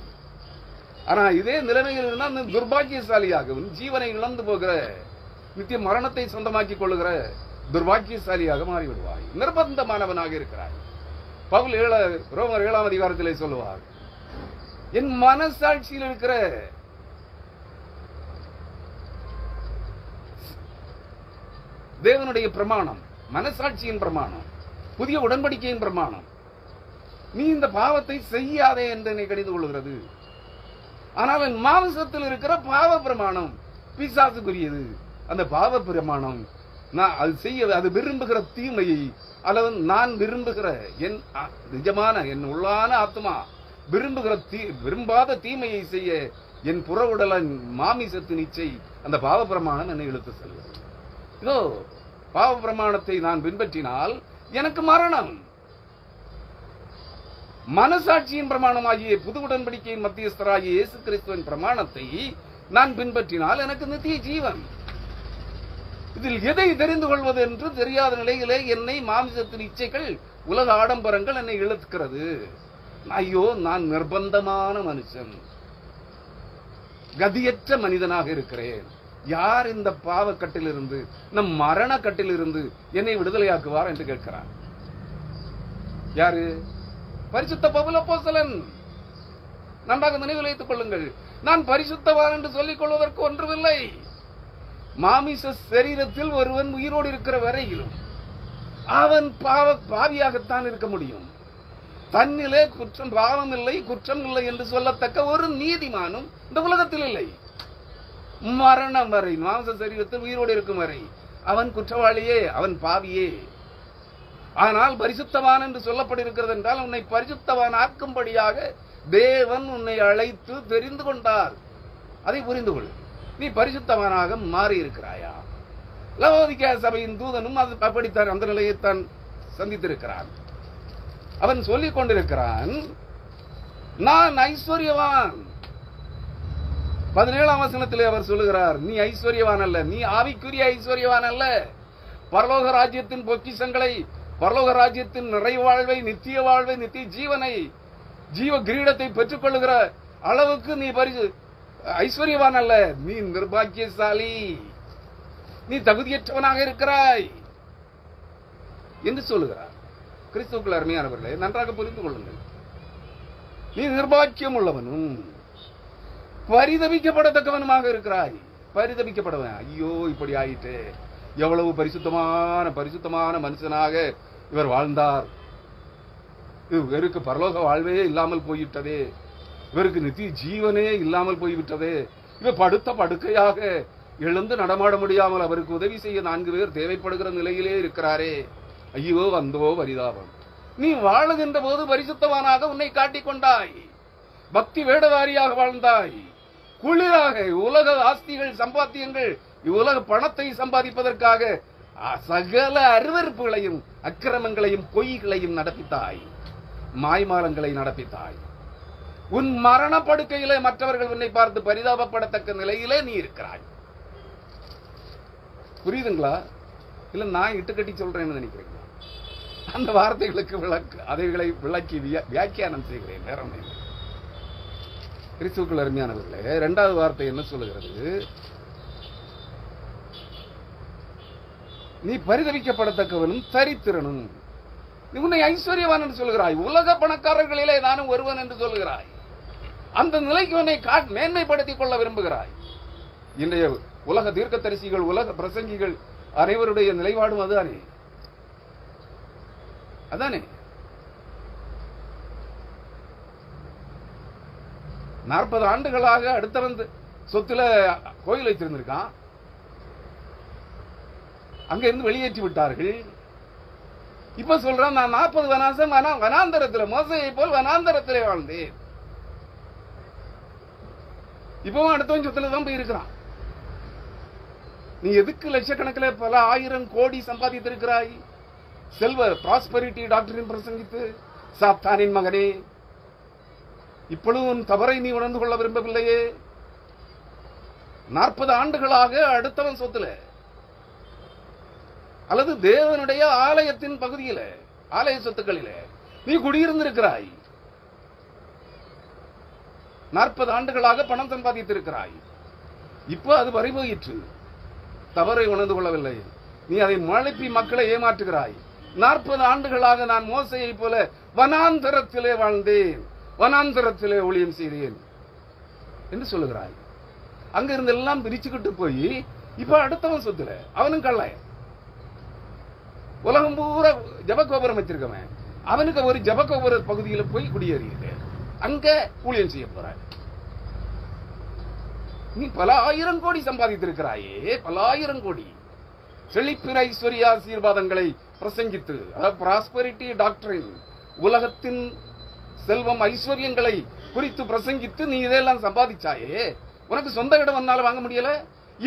ஆனா இதே நிலைமையில் இருந்தால் நீ துர்பாக்கியசாலியாக, ஜீவனை இழந்து போகிற, நித்திய மரணத்தை சொந்தமாக்கிக் கொள்ளுகிற துர்பாக்கியசாலியாக மாறிவிடுவாய். நிர்பந்தமானவனாக இருக்கிறாய். பவுல் ரோமர் 7ஆம் அதிகாரத்திலே சொல்லுவார், என் மனசாட்சியில் இருக்கிற தேவனுடைய பிரமாணம், மனசாட்சியின் பிரமாணம், புதிய உடன்படிக்கையின் பிரமாணம், நீ இந்த பாவத்தை செய்யாதே என்று என்னை கடிந்து கொள்கிறது. ஆனால் என் மாம்சத்தில் இருக்கிற பாவ பிரமாணம் பிசாசுக்குரியது. அந்த பாவ பிரமாணம் நான் அது செய்ய, அது விரும்புகிற தீமையை, அல்லது நான் விரும்புகிற என் நிஜமான என் உள்ளான ஆத்மா விரும்பாத தீமையை செய்ய என் புற உடல மாமிசத்தின் இச்சை, அந்த பாவ பிரமாணம் என்னை இழுத்து செல்கிறது. இதோ பாவ பிரமாணத்தை நான் பின்பற்றினால் எனக்கு மரணம். மனசாட்சியின் பிரமாணமாகிய புது உடன்படிக்கையின் மத்தியஸ்தராகிய இயேசு கிறிஸ்துவின் பிரமாணத்தை நான் பின்பற்றினால் எனக்கு நித்திய ஜீவன். இதில் எதை தெரிந்து கொள்வது என்று தெரியாத நிலையிலே என்னை மாமிசத்தின் இச்சைகள், உலக ஆடம்பரங்கள் என்னை இழுக்கிறது. ஐயோ, நான் நிர்பந்தமான மனுஷன், கதியற்ற மனிதனாக இருக்கிறேன். யார் இந்த பாவக்கட்டிலிருந்து, நம் மரண கட்டிலிருந்து என்னை விடுதலையாக்குவார் என்று கேட்கிறார். யாரு? பரிசுத்த பவுல் அப்போஸ்தலன். நன்றாக நினைவில் வைத்துக் கொள்ளுங்கள். நான் பரிசுத்தவான் என்று சொல்லிக் கொள்வதற்கு ஒன்றுமில்லை. மாமிச சரீரத்தில் ஒருவன் உயிரோடு இருக்கிற வரையிலும் அவன் பாவியாகத்தான் இருக்க முடியும். தன்னிலே குற்றம், பாவம் இல்லை, குற்றம் இல்லை என்று சொல்லத்தக்க ஒரு நீதிமானும் இந்த உலகத்தில் இல்லை. மரணம் வரை, மாம்ச சரீரத்தில் உயிரோடு இருக்கும் வரை அவன் குற்றவாளியே, அவன் பாவியே. ஆனால் பரிசுத்தவான் என்று சொல்லப்பட்டிருக்கிறது என்றால் உன்னை பரிசுத்தவான் ஆக்கும்படியாக தேவன் உன்னை அழைத்து தெரிந்து கொண்டார். அதை புரிந்து கொள். நீ பரிசுத்தவானாக மாறி இருக்கிறாயா? லவோதிக்கேயா சபையின் தூதனும் அது அப்படித்தான், அந்த நிலையைத்தான் சந்தித்திருக்கிறான். அவன் சொல்லிக் கொண்டிருக்கிறான், நான் ஐஸ்வர்யவான். 17ஆம் வசனத்திலே அவர் சொல்லுகிறார், நீ ஐஸ்வர்யவான் அல்ல, நீ ஆவிக்குரிய ஐஸ்வர்யவான் அல்ல. பரலோக ராஜ்யத்தின் பொக்கிஷங்களை, பரலோக ராஜ்யத்தின் நிறைவாழ்வை, நித்திய வாழ்வை, நித்திய ஜீவனை, ஜீவ கிரீடத்தை பெற்றுக் கொள்ளுகிற அளவுக்கு நீ ஐஸ்வர்யவான் அல்ல, நீ நிர்பாக்கியசாலி, நீ தகுதியற்றவனாக இருக்கிறாய் என்று சொல்லுகிறார். கிறிஸ்துவுக்குள் அருமையானவர்களே, நன்றாக புரிந்து கொள்ளுங்கள். நீ நிர்பாக்கியம் உள்ளவனும் பரிதபிக்கப்படத்தக்கவனுமாக இருக்கிறாய். பரிதபிக்கப்படுவன், ஐயோ இப்படி ஆயிட்டு, எவ்வளவு பரிசுத்தமான மனுஷனாக இவர் வாழ்ந்தார், இவருக்கு பரலோக வாழ்வே இல்லாமல் போய்விட்டதே, இவருக்கு நித்திய ஜீவனே இல்லாமல் போய்விட்டதே, இவர் படுத்த படுக்கையாக எழுந்து நடமாட முடியாமல் அவருக்கு உதவி செய்ய 4 பேர் தேவைப்படுகிற நிலையிலே இருக்கிறாரே, ஐயோ வந்தோ பரிதாபம். நீ வாழுகின்ற போது பரிசுத்தவானாக உன்னை காட்டிக்கொண்டாய், பக்தி வேடதாரியாக வாழ்ந்தாய், குளிராக உலக ஆஸ்திகள், சம்பாத்தியங்கள், இவ்வுலக பணத்தை சம்பாதிப்பதற்காக சகல அருவருப்புகளையும், அக்கிரமங்களையும், பொய்களையும் நடப்பித்தாய், மாய்மாலங்களை நடப்பித்தாய். உன் மரண படுக்கையிலே மற்றவர்கள் உன்னை பார்த்து பரிதாபப்படத்தக்க நிலையிலே நீ இருக்கிறாய். புரியுதுங்களா? இல்ல நான் இட்டுக்கட்டி சொல்றேன்னு நினைக்கிறீங்களா? அந்த வார்த்தைகளுக்கு அதைகளை விளக்கி வியாக்கியானம் செய்கிறேன், வேற ஒன்றும் இல்லை. கிறிஸ்துவுக்குள் அருமையானவர்களே, 2வது வார்த்தை என்ன சொல்லுகிறது? நீ பரிதவிக்கப்படத்தக்கவனும் தரித்திரனும். உன்னை ஐஸ்வர்யவான் என்று சொல்கிறாய், உலக பணக்காரர்களிலே நானும் ஒருவன் என்று சொல்கிறாய். அந்த நிலைக்கு உன்னை மேன்மைப்படுத்திக் கொள்ள விரும்புகிறாய். இன்றைய உலக தீர்க்கதரிசிகள், உலக பிரசங்கிகள் அனைவருடைய நிலைப்பாடும் அதுதானே. அதானே 40 ஆண்டுகளாக அடுத்தவன் சொத்துல கோயில் வைத்திருந்திருக்கான், அங்க இருந்து வெளியேற்றி விட்டார்கள். இப்ப சொல்றான், நான் 40 வனாசம் வனாந்தரத்தில், மோசையை போல் வனாந்தரத்திலே வாழ்ந்தேன். இப்பவும் அடுத்தவன் சொத்துல தான் போயிருக்கிறான். நீ எதுக்கு லட்சக்கணக்கில் பல 1000 கோடி சம்பாதித்திருக்கிறாய்? செல்வ பிராஸ்பரிட்டி டாக்டரின் பிரசங்கித்து, சாத்தானின் மகனே, இப்பொழுதும் தவறை நீ உணர்ந்து கொள்ள விரும்பவில்லையே? 40 ஆண்டுகளாக அடுத்தவன் சொத்துல அல்லது தேவனுடைய ஆலயத்தின் பகுதியில, ஆலய சொத்துக்களில நீ குடியிருந்திருக்கிறாய். 40 ஆண்டுகளாக பணம் சம்பாதித்திருக்கிறாய். இப்ப அது பறிபோயிற்று, தவறை உணர்ந்து கொள்ளவில்லை. நீ அதை மழைப்பி மக்களை ஏமாற்றுகிறாய். 40 ஆண்டுகளாக நான் மோசையை போல வனாந்தரத்திலே வாழ்ந்தேன், வனாந்தரத்திலே ஊழியம் செய்தேன் என்று சொல்லுகிறாய். அங்க இருந்து எல்லாம் பிரிச்சுக்கிட்டு போய் இப்ப அடுத்தவன் சொத்துல அவனும் கள்ளாய. உலகம் பூரா ஜபகோபுரம் வச்சிருக்கவன் அவனுக்கு ஒரு ஜபகோபுர பகுதியில் போய் குடியேறியது, அங்க ஊழியம் செய்ய போற. நீ பல 1000 கோடி சம்பாதித்திருக்கிறாயே, பல 1000 கோடி செழிப்பின் ஐஸ்வர்ய ஆசீர்வாதங்களை பிரசங்கித்து, பிராஸ்பரிட்டி டாக்டரின், உலகத்தின் செல்வம் ஐஸ்வர்யங்களை குறித்து பிரசங்கித்து நீ இதெல்லாம் சம்பாதிச்சாயே, உனக்கு சொந்த இடம் வந்தாலும் வாங்க முடியல.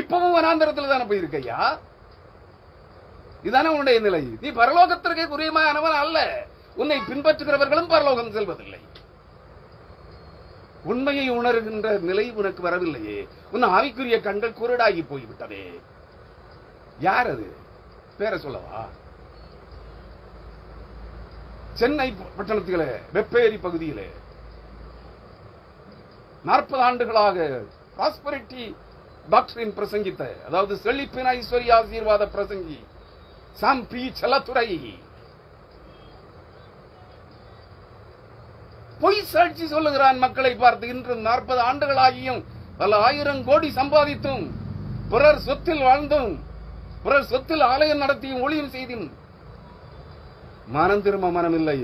இப்பவும் வனாந்தரத்தில் தானே போயிருக்கையா? இதான உன்னுடைய நிலை. நீ பரலோகத்திற்கு குறியமானவன் அல்ல. உன்னை பின்பற்றுகிறவர்களும் பரலோகம் செல்வதில்லை. உண்மையை உணர்கின்ற நிலை உனக்கு வரவில்லையே. உன் ஆவிக்குரிய கண்கள் குருடாகி போய்விட்டதே. யார் அது? பேரை சொல்லவா? சென்னை பட்டணத்திலே வெப்பேரி பகுதியிலே 40 ஆண்டுகளாக பிராஸ்பரிட்டி டாக்டரின் பிரசங்கித்த, அதாவது செழிப்பின் ஐஸ்வர்ய ஆசீர்வாத பிரசங்கி சாம் பி செல்லத்துறை பொய் சாட்சி சொல்லுகிறான் மக்களை பார்த்து. இன்று 40 ஆண்டுகளாகியும் பல 1000 கோடி சம்பாதித்தும் பிறர் சொத்தில் வாழ்ந்தும் பிறர் சொத்தில் ஆலயம் நடத்தியும் ஊழியம் செய்தும் மனம் திரும்ப மனமில்லை.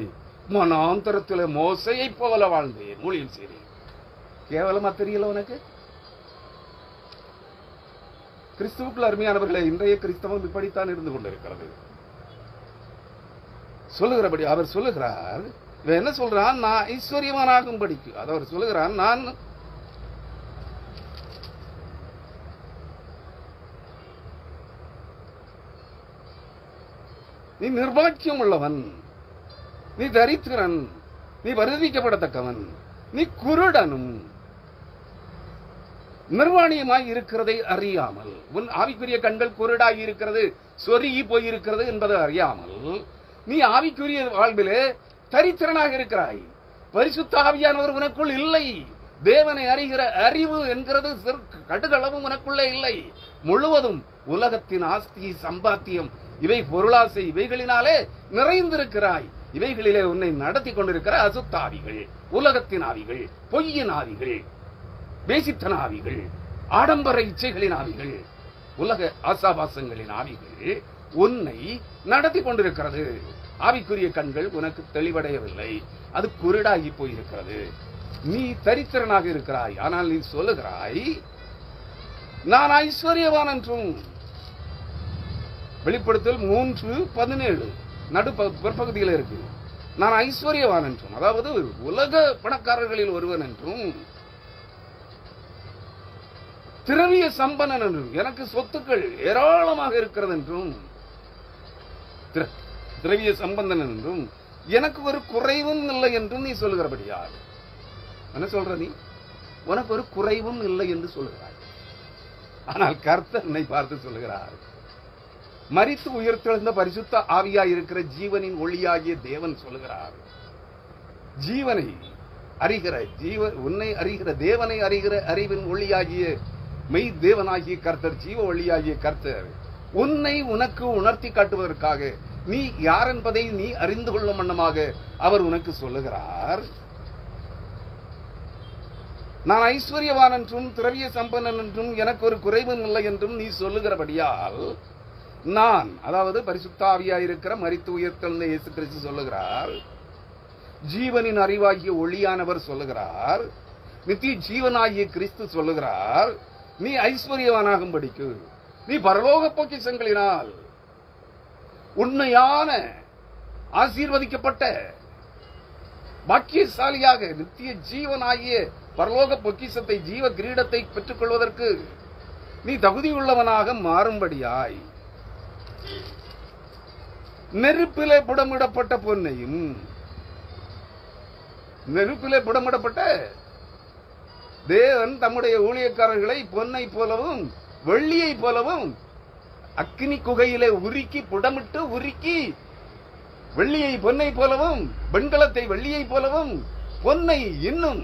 மனாந்தரத்தில் மோசையை போல வாழ்ந்தேன், ஊழியம் செய்தேன். கேவலமா தெரியல உனக்கு? கிறிஸ்துவுக்குள் அருமையானவர்களே, இன்றைய கிறிஸ்தவம் இப்படித்தான் இருந்து கொண்டிருக்கிறது. சொல்லுகிறபடி அவர் சொல்லுகிறார். என்ன சொல்றான்? நான் ஐஸ்வர்யவானாகும் படிக்கு. அது அவர் சொல்லுகிறான், நான் நீ நிர்பாக்கியம் உள்ளவன், நீ தரித்திரன், நீ வருதிக்கப்படத்தக்கவன், நீ குருடனும் நிர்வாணியமாய் இருக்கிறதை அறியாமல், உன் ஆவிக்குரிய கண்கள் குருடாகி இருக்கிறது, சொருகி போயிருக்கிறது என்பதை அறியாமல் நீ ஆவிக்குரிய வாழ்விலே தரித்திரனாக இருக்கிறாய். பரிசுத்த ஆவியானவர் உனக்குள் இல்லை. தேவனை அறிகிற அறிவு என்கிறது கடுகளவு உனக்குள்ளே இல்லை. முழுவதும் உலகத்தின் ஆஸ்தி, சம்பாத்தியம், இவை பொருளாசை, இவைகளினாலே நிறைந்திருக்கிறாய். இவைகளிலே உன்னை நடத்தி கொண்டிருக்கிற அசுத்தாவிகள், உலகத்தின் ஆவிகள், பொய்யின் ஆவிகள், வேசித்தன ஆவிகள், ஆடம்பர இச்சைகளின் ஆவிகள், உலக ஆசாபாசங்களின் ஆவிகள் உன்னை நடத்தி கொண்டிருக்கிறது. ஆவிக்குரிய கண்கள் உனக்கு தெளிவடையவில்லை, அது குருடாகி போயிருக்கிறது. நீ தரித்திரனாக இருக்கிறாய். ஆனால் நீ சொல்லுகிறாய், நான் ஐஸ்வர்யவான் என்றும். வெளிப்படுத்தல் 3:17 பிற்பகுதியில் இருக்கு. நான் ஐஸ்வர்யவான் என்றும், அதாவது உலக பணக்காரர்களில் ஒருவன் என்றும், திரவிய சம்பனன் என்றும், எனக்கு சொத்துக்கள் ஏராளமாக இருக்கிறது என்றும், திரவிய சம்பந்தன் என்றும், எனக்கு ஒரு குறைவும் இல்லை என்றும் நீ சொல்லுகிறபடியால் என்ன சொல்ற? நீ உனக்கு ஒரு குறைவும் இல்லை என்று சொல்லுகிறாய். ஆனால் கர்த்தர் என்னை பார்த்து சொல்லுகிறார், மரித்து உயிர்த்தெழுந்த பரிசுத்த ஆவியாய் இருக்கிற ஜீவனின் ஒளியாகிய தேவன் சொல்லுகிறார், ஜீவனை அறிகிற உன்னை அறிகிற தேவனை அறிகிற அறிவின் ஒளியாகிய மெய் தேவனாகிய கர்த்தர், ஜீவ ஒளியாகிய கர்த்தர் உன்னை உனக்கு உணர்த்தி காட்டுவதற்காக, நீ யார் என்பதை நீ அறிந்து கொள்ளும் வண்ணமாக அவர் உனக்கு சொல்லுகிறார், நான் ஐஸ்வர்யவான் என்றும் திரவிய சம்பன்னன் என்றும் எனக்கு ஒரு குறைவும் இல்லை என்றும் நீ சொல்லுகிறபடியால் நான், அதாவது பரிசுத்த ஆவியாயிருக்கிற மரித்து உயிர்த்தெழுந்த இயேசு கிறிஸ்து சொல்லுகிறார், ஜீவனின் அறிவாகிய ஒளியானவர் சொல்லுகிறார், நித்திய ஜீவனாகிய கிறிஸ்து சொல்லுகிறார், நீ ஐஸ்வர்யவானாகும்படிக்கு, நீ பரலோக பொக்கிஷங்களினால் உண்மையான ஆசீர்வதிக்கப்பட்ட பாக்கியசாலியாக நித்திய ஜீவனாகிய பரலோக பொக்கிஷத்தை, ஜீவ கிரீடத்தை பெற்றுக் கொள்வதற்கு நீ தகுதியுள்ளவனாக மாறும்படியாய் நெருப்பிலே புடமிடப்பட்ட பொன்னையும், நெருப்பிலே புடமிடப்பட்ட தேவன் தம்முடைய ஊழியக்காரர்களை பொன்னை போலவும் வெள்ளியை போலவும் அக்கினி குகையிலே உருக்கி புடமிட்டு உருக்கி வெள்ளியை பொன்னை போலவும் வெண்கலத்தை வெள்ளியை போலவும் பொன்னை இன்னும்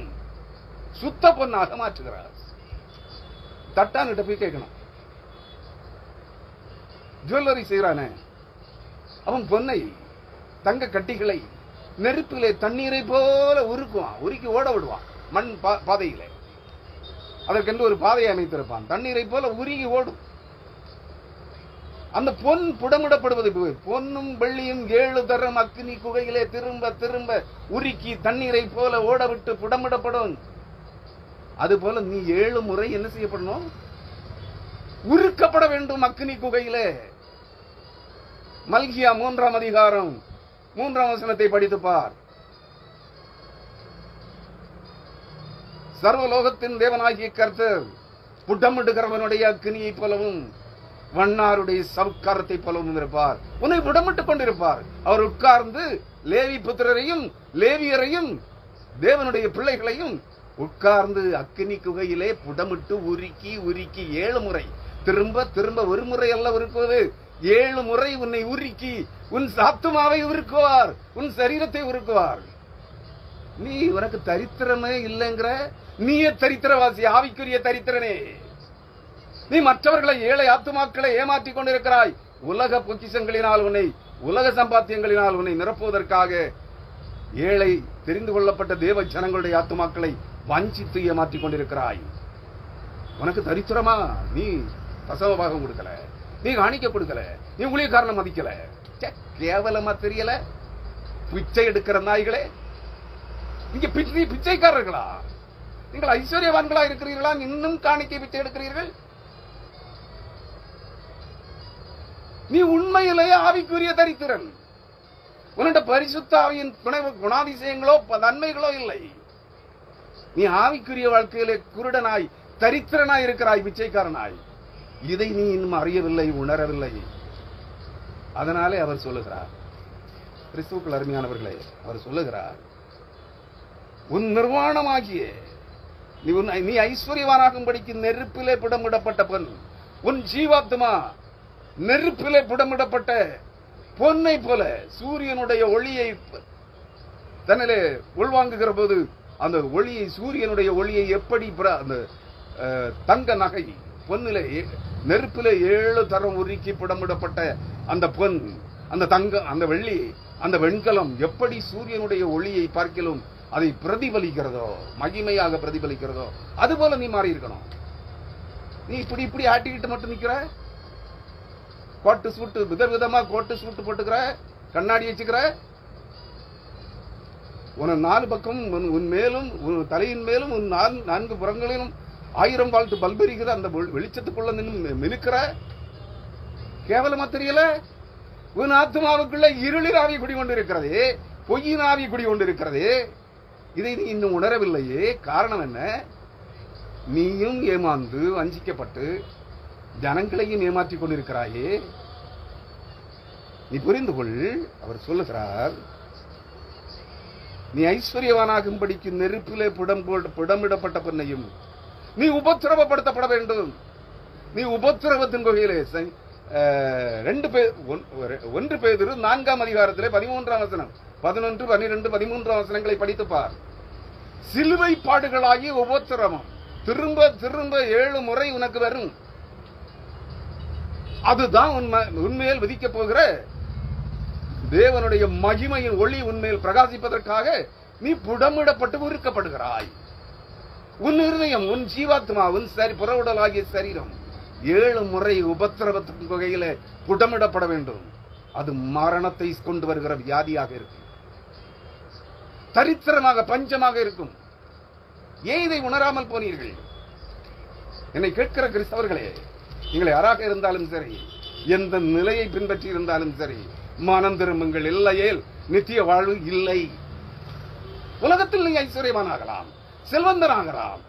சுத்த பொன்னாக மாற்றுகிறார். தட்டான்கிட்ட போய் கேட்கணும், ஜுவல்லரி செய்யறானே அவன் பொன்னை தங்க கட்டிகளை நெருப்பிலே தண்ணீரை போல உருக்குவான், உருக்கி ஓட விடுவான் மண் பாதையிலே. அதற்கென்று ஒரு பாதையை அமைத்திருப்பான், தண்ணீரை போல உருகி ஓடும். அந்த பொன் புடமிடப்படுவது, பொன்னும் வெள்ளியும் 7 தரம் அக்கினி குகையிலே திரும்ப திரும்ப உருக்கி தண்ணீரை போல ஓடவிட்டு புடமிடப்படும். அதுபோல நீ 7 முறை என்ன செய்யப்படணும்? உருக்கப்பட வேண்டும் அக்கினி குகையிலே. மல்கியா 3ஆம் அதிகாரம் 3ஆம் வசனத்தை படித்து பார். சர்வலோகத்தின் தேவனாகிய கர்த்தர் புடமிடுகிறவனுடைய அக்கினியை போலவும் வண்ணாருடைய சவுக்காரத்தை போலவும் இருப்பார். உன்னை புடமிட்டுக் கொண்டிருப்பார். அவர் உட்கார்ந்து லேவி புத்திரரையும் லேவியரையும் தேவனுடைய பிள்ளைகளையும் உட்கார்ந்து அக்கினி குகையிலே புடமிட்டு உருக்கி உருக்கி 7 முறை, திரும்ப திரும்ப ஒரு முறை அல்ல உருக்குவது, 7 முறை உன்னை உருக்கி உன் ஆத்துமாவை உருக்குவார், உன் சரீரத்தை உருக்குவார். நீ உனக்கு தரித்திரமே இல்லைங்கிற, நீயே தரித்திரவாசி, ஆவிக்குரிய தரித்திரனே. நீ மற்றவர்களை, ஏழை ஆத்துமாக்களை ஏமாற்றிக் கொண்டிருக்கிறாய். உலக பொக்கிஷங்களினால் உன்னை, உலக சம்பாத்தியங்களினால் உன்னை நிரப்புவதற்காக ஏழை தெரிந்து கொள்ளப்பட்ட தேவ ஜனங்களுடைய ஆத்துமாக்களை வஞ்சித்து ஏமாற்றிக் கொண்டிருக்கிறாய். உனக்கு தரித்திரமா? நீ தசமபாகம் கொடுக்கல, நீ காணிக்க கொடுக்கல, நீ ஊழியக்காரனை மதிக்கல. கேவலமா தெரியல? பிச்சை எடுக்கிற நாய்களே, நீங்க பிச்சைக்காரர்களா? நீங்கள் ஐஸ்வர்யவான்களா இருக்கிறீர்களா? இன்னும் காணிக்கை பிச்சை எடுக்கிறீர்கள். நீ உண்மையிலேயே ஆவிக்குரிய தரித்திரன். உன்னிட பரிசுத்த ஆவியின் குணாதிசயங்களோ நன்மைகளோ இல்லை. நீ ஆவிக்குரிய வாழ்க்கையிலே குருடனாய் தரித்திரனாய் இருக்கிறாய், பிச்சைக்காரனாய். இதை நீ இன்னும் அறியவில்லை, உணரவில்லை. அதனாலே அவர் சொல்லுகிறார், கிறிஸ்துவுக்குள் அருமையானவர்களே, அவர் சொல்லுகிறார், உன் நிர்வாணமாகிய நீ ஐஸ்வர்யவானாகும்படிக்கு நெருப்பிலே புடமிடப்பட்ட பொன், உன் ஜீவாத்மா நெருப்பிலே புடமிடப்பட்ட பொன்னை போல சூரியனுடைய ஒளியை தன்னிலே உள்வாங்குகிற போது அந்த ஒளியை, சூரியனுடைய ஒளியை எப்படி அந்த தங்க நகை பொன்னிலே நெருப்பிலே 7 தரம் உருக்கி புடமிடப்பட்ட அந்த பொன், அந்த தங்க, அந்த வெள்ளி, அந்த வெண்கலம் எப்படி சூரியனுடைய ஒளியை பார்க்கிலும் அதை பிரதிபலிக்கிறதோ, மகிமையாக பிரதிபலிக்கிறதோ, அதுபோல நீ மாறி இருக்கணும். நீ இப்படி இப்படி ஆட்டிக்கிட்டு மட்டும் நிக்கிற, கோட்டு சூட்டு விதவிதமா கோட்டு சூட்டு போட்டுக்கிற, கண்ணாடி வச்சுக்கிற, உன 4 பக்கம் உன் மேலும், உன் தலையின் மேலும், உன் 4 புறங்களிலும் 1000 வால்ட் பல்பு இருக்கிற அந்த வெளிச்சத்துக்குள்ள நின்று மினுக்கிற, கேவலமா தெரியல? உன் ஆத்மாவுக்குள்ள இருளில் ஆவி குடிகொண்டிருக்கிறது, பொய்யின் ஆவி குடிகொண்டிருக்கிறது. இதை நீ இன்னும் உணரவில்லையே. காரணம் என்ன? நீயும் ஏமாந்து வஞ்சிக்கப்பட்டு ஜனங்களையும் ஏமாற்றிக் கொண்டிருக்கிறாயே. நீ புரிந்து கொள். அவர் சொல்லுகிறார், நீ ஐஸ்வர்யவானாகும்படிக்கு நெருப்பிலே புடமிடப்பட்ட பொன்னையும் நீ உபத்திரவப்படுத்தப்பட வேண்டும். நீ உபத்திரவத்தின் குகையிலே 1 பேதுரு 4ஆம் அதிகாரத்திலே 13ஆம் வசனம், 11, 12, 13ஆம் வசனங்களை படித்துப்பார். சிலுவை பாடுகளாகி உபத்திரவம் திரும்ப திரும்ப 7 முறை உனக்கு வரும். அதுதான் உண்மையில் விதிக்கப் போகிற தேவனுடைய மகிமையின் ஒளி உண்மையில் பிரகாசிப்பதற்காக நீ புடமிடப்பட்டு உருக்கப்படுகிறாய். உன் இருதயம், உன் ஜீவாத்மா, உன் புறவுடலாகிய சரீரம் 7 முறை உபத்திரவத்தின் குகையில புடமிடப்பட வேண்டும். அது மரணத்தை கொண்டு வருகிற வியாதியாக இருக்கும், தரித்திரமாக, பஞ்சமாக இருக்கும். ஏன் இதை உணராமல் போனீர்கள்? என்னை கேட்கிற கிறிஸ்தவர்களே, நீங்கள் யாராக இருந்தாலும் சரி, எந்த நிலையை பின்பற்றி இருந்தாலும் சரி, மனம் திரும்புங்கள். இல்லையேல் நித்திய வாழ்வு இல்லை. உலகத்தில் நீ ஐஸ்வர்யமானாகலாம், செல்வந்தனாகலாம்,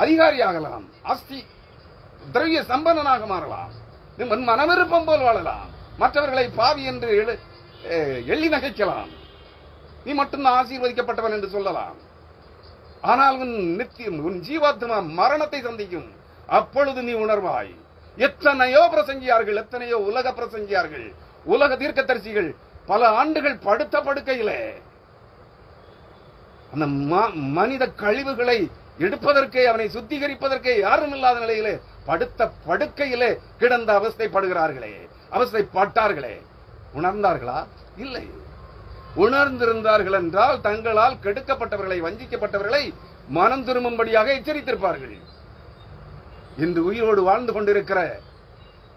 அதிகாரியாகலாம், ஆஸ்தி திரவிய சம்பந்தனாக மாறலாம், மனவிருப்பம் போல் வாழலாம், மற்றவர்களை பாவி என்று எள்ளி நகைக்கலாம், நீ மட்டும் ஆசீர்வதிக்கப்பட்டவன் என்று சொல்லலாம். ஆனால் உன் ஜீவாத்மா மரணத்தை சந்திக்கும். அப்பொழுது நீ உணர்வாய். எத்தனையோ பிரசங்கியார்கள், எத்தனையோ உலக பிரசங்கியார்கள், உலக தீர்க்கதரிசிகள் பல ஆண்டுகள் படுத்த படுக்கையிலே அந்த மனித கழிவுகளை எடுப்பதற்கே, அவனை சுத்திகரிப்பதற்கே யாரும் இல்லாத நிலையிலே படுத்த படுக்கையிலே கிடந்த அவஸ்தைப்படுகிறார்களே, அவஸ்தைப்பட்டார்களே. உணர்ந்தார்களா? இல்லை. உணர்ந்திருந்தார்கள் என்றால் தங்களால் கெடுக்கப்பட்டவர்களை, வஞ்சிக்கப்பட்டவர்களை மனம் திரும்பும்படியாக எச்சரித்திருப்பார்கள். இன்று உயிரோடு வாழ்ந்து கொண்டிருக்கிற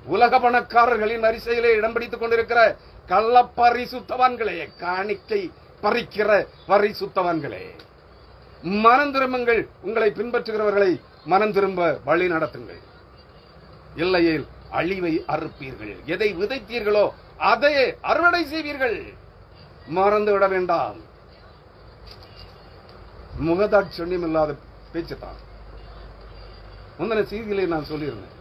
உலக பணக்காரர்களின் வரிசையிலே இடம் பிடித்துக் கொண்டிருக்கிற கள்ள பரிசுத்தவான்களே, காணிக்கை பறிக்கிற பரிசுத்தவான்களே, மனம் திரும்புங்கள். உங்களை பின்பற்றுகிறவர்களை மனம் திரும்ப வழி நடத்துங்கள். இல்லையேல் அழிவை அறுப்பீர்கள். எதை விதைத்தீர்களோ அதை அறுவடை செய்வீர்கள். மறந்து விட வேண்டாம். முகதாட்சண்யம் இல்லாத பேச்சுத்தான். முந்தின செய்தியிலே நான் சொல்லியிருந்தேன்,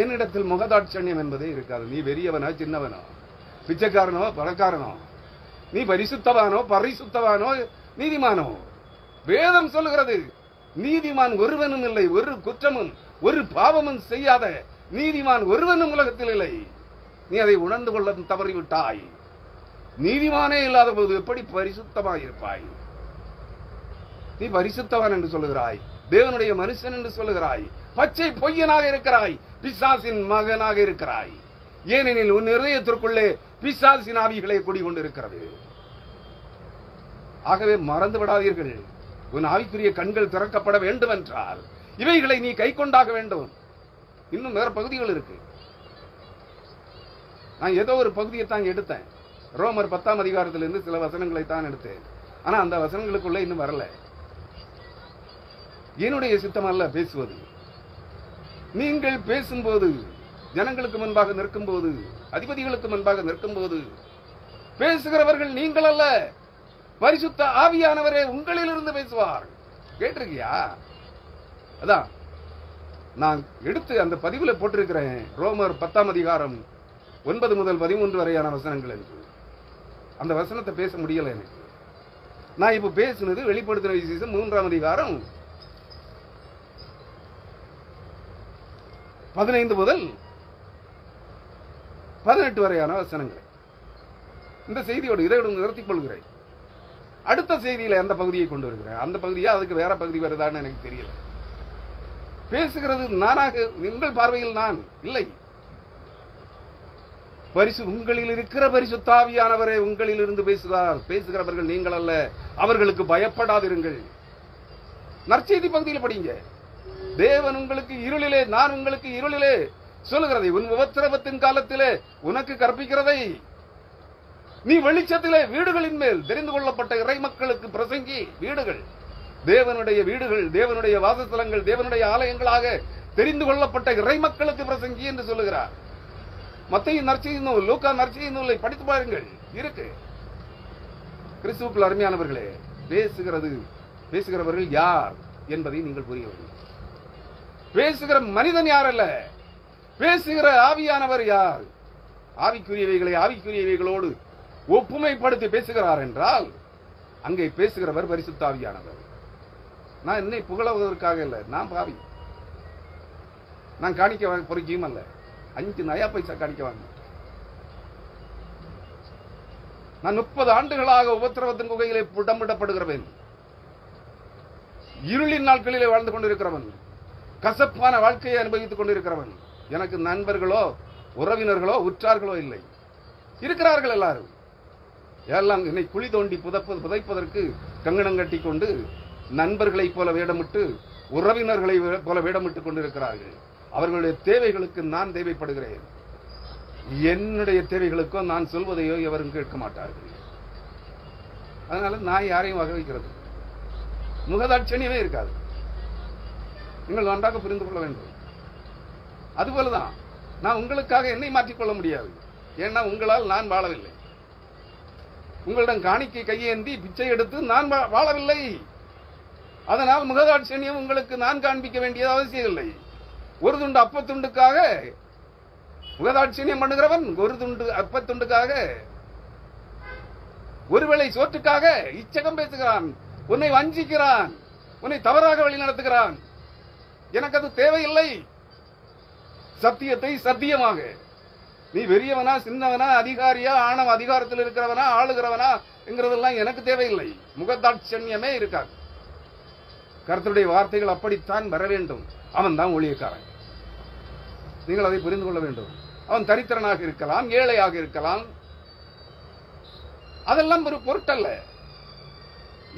என்னிடத்தில் முகதாட்சண்யம் என்பதே இருக்காது. நீ பெரியவனோ சின்னவனோ, பிச்சைக்காரனோ பணக்காரனோ, நீ பரிசுத்தவானோ பரிசுத்தவானோ நீதிமானோ, வேதம் சொல்லுகிறது நீதிமான் ஒருவனும் இல்லை, ஒரு குற்றமும் ஒரு பாவமும் செய்யாத நீதிமான் ஒருவனும் உலகத்தில் இல்லை. நீ அதை உணர்ந்து கொள்ள தவறிவிட்டாய். நீதிமானே இல்லாத போது எப்படி பரிசுத்தமாயிருப்பாய்? நீ பரிசுத்தவான் என்று சொல்லுகிறாய், தேவனுடைய மனுஷன் என்று சொல்லுகிறாய், பச்சை பொய்யனாக இருக்கிறாய், பிசாசின் மகனாக இருக்கிறாய். ஏனெனில் உன் இதயத்திற்குள்ளே பிசாசின் ஆவிகளை குடிகொண்டிருக்கிறது. ஆகவே மறந்து விடாதீர்கள், உன் ஆவிக்குரிய கண்கள் திறக்கப்பட வேண்டும் என்றால் இவைகளை நீ கை கொண்டாக வேண்டும். இன்னும் வேற பகுதிகள் இருக்கு. நான் ஏதோ ஒரு பகுதியை தான் எடுத்தேன். ரோமர் 10ஆம் அதிகாரத்திலிருந்து சில வசனங்களை தான் எடுத்தேன். ஆனா அந்த வசனங்களுக்குள்ள இன்னும் வரல. என்னுடைய சித்தம் அல்ல பேசுவது. நீங்கள் பேசும்போது, ஜனங்களுக்கு முன்பாக நிற்கும் போது, அதிபதிகளுக்கு முன்பாக நிற்கும் போது பேசுகிறவர்கள் நீங்கள் அல்ல, பரிசுத்த ஆவியானவரே உங்களிலிருந்து பேசுவார். கேட்டிருக்கியா? அதான் நான் எடுத்து அந்த பதிவுல போட்டிருக்கிறேன். ரோமர் 10ஆம் அதிகாரம் 9 முதல் 13 வரையான வசனங்கள் என்று. அந்த வசனத்தை பேச முடியல எனக்கு. நான் இப்ப பேசுனது வெளிப்படுத்தின விசேஷம் 3ஆம் அதிகாரம் 15 முதல் 18 வரையான வசனங்கள். இந்த செய்தியோடு இதையோடு நிறுத்திக் கொள்கிறேன். அடுத்த செய்தியில அந்த பகுதியை கொண்டு வருகிறேன். அந்த பகுதியா அதுக்கு வேற பகுதி வருதான்னு எனக்கு தெரியல. பேசுகிறது நானாக, உங்கள் பார்வையில் நான் இல்லை. உங்களில் இருக்கிற பரிசுத்தாவியானவரே உங்களில் இருந்து பேசுகிறார். பேசுகிறவர்கள் நீங்கள் அல்ல. அவர்களுக்கு பயப்படாதிருங்கள். நற்செய்தி பகுதியில் படிங்க. தேவன் உங்களுக்கு இருளிலே, நான் உங்களுக்கு இருளிலே சொல்லுகிறதை, உன் உபத்திரவத்தின் காலத்திலே உனக்கு கற்பிக்கிறதை நீ வெளிச்சத்திலே வீடுகளின் மேல் தெரிந்து கொள்ளப்பட்ட இறை மக்களுக்கு பிரசங்கி. வீடுகள், தேவனுடைய வீடுகள், தேவனுடைய வாசஸ்தலங்கள், தேவனுடைய ஆலயங்களாக தெரிந்து கொள்ளப்பட்ட இறை மக்களுக்கு பிரசங்கி என்று சொல்லுகிறார். மத்தேயு நற்செய்தி நூல், லூக்கா நற்செய்தி நூலை படித்து பாருங்கள், இருக்கு. கிறிஸ்துவுக்குள் அருமையானவர்களே, பேசுகிறவர்கள் யார் என்பதை நீங்கள் புரிய வேண்டும். பேசுகிற மனிதன் யார் அல்ல, பேசுகிற ஆவியானவர் யார்? ஆவிக்குரியவைகளை ஆவிக்குரியவைகளோடு ஒப்புமைப்படுத்தி பேசுகிறார் என்றால் அங்கே பேசுகிறவர் பரிசுத்த ஆவியானவர். நான் என்னை புகழுவதற்காக இல்ல, நான் பாவி. நான் காணிக்க பொறுக்கியும் அல்ல, 5 நயா பைசா காணிக்க வாங்க. நான் 30 ஆண்டுகளாக உபத்திரவத்தின் குகையிலே புடமிடப்படுகிறவன், இருளின் நாட்களிலே வாழ்ந்து கொண்டிருக்கிறவன், கசப்பான வாழ்க்கையை அனுபவித்துக் கொண்டிருக்கிறவன். எனக்கு நண்பர்களோ உறவினர்களோ உற்றார்களோ இல்லை. இருக்கிறார்கள் எல்லாரும். எல்லாம் என்னை குழி தோண்டி புதைப்பதற்கு கங்கணம் கட்டி கொண்டு நண்பர்களைப் போல வேடமிட்டு, உறவினர்களை போல வேடமிட்டுக் கொண்டிருக்கிறார்கள். அவர்களுடைய தேவைகளுக்கு நான் தேவைப்படுகிறேன். என்னுடைய தேவைகளுக்கோ நான் சொல்வதையோ எவரும் கேட்க மாட்டார்கள். அதனால நான் யாரையும் வகை வைக்கிறது முகதாட்சணியமே இருக்காது. நீங்கள் நன்றாக புரிந்து கொள்ள வேண்டும். அதுபோலதான் நான் உங்களுக்காக என்னை மாற்றிக்கொள்ள முடியாது. ஏன்னா உங்களால் நான் வாழவில்லை. உங்களிடம் காணிக்கை கையேந்தி பிச்சை எடுத்து நான் வாழவில்லை. அதனால் முகதாட்சணியம் உங்களுக்கு நான் காண்பிக்க வேண்டியது அவசியம் இல்லை. ஒரு துண்டு அப்பத்துண்டுக்காக முகதாட்சணியம் பண்ணுகிறவன் ஒரு துண்டு அப்பத்துண்டுக்காக, ஒருவேளை சோற்றுக்காக இச்சகம் பேசுகிறான், உன்னை வஞ்சிக்கிறான், உன்னை தவறாக வழி நடத்துகிறான். எனக்கு அது தேவையில்லை. சத்தியத்தை சத்தியமாக, நீ பெரியவனா சின்னவனா அதிகாரியா ஆணவ அதிகாரத்தில் இருக்கிறவனா ஆளுகிறவனா என்கிறதெல்லாம் எனக்கு தேவையில்லை. முகதாட்சண்யமே இருக்காது. கர்த்தருடைய வார்த்தைகள் அப்படித்தான் வர வேண்டும். அவன் தான் ஊழியக்காரன். நீங்கள் அதை புரிந்து கொள்ள வேண்டும். அவன் தரித்திரனாக இருக்கலாம், ஏழையாக இருக்கலாம், அதெல்லாம் ஒரு பொருட்டல்ல.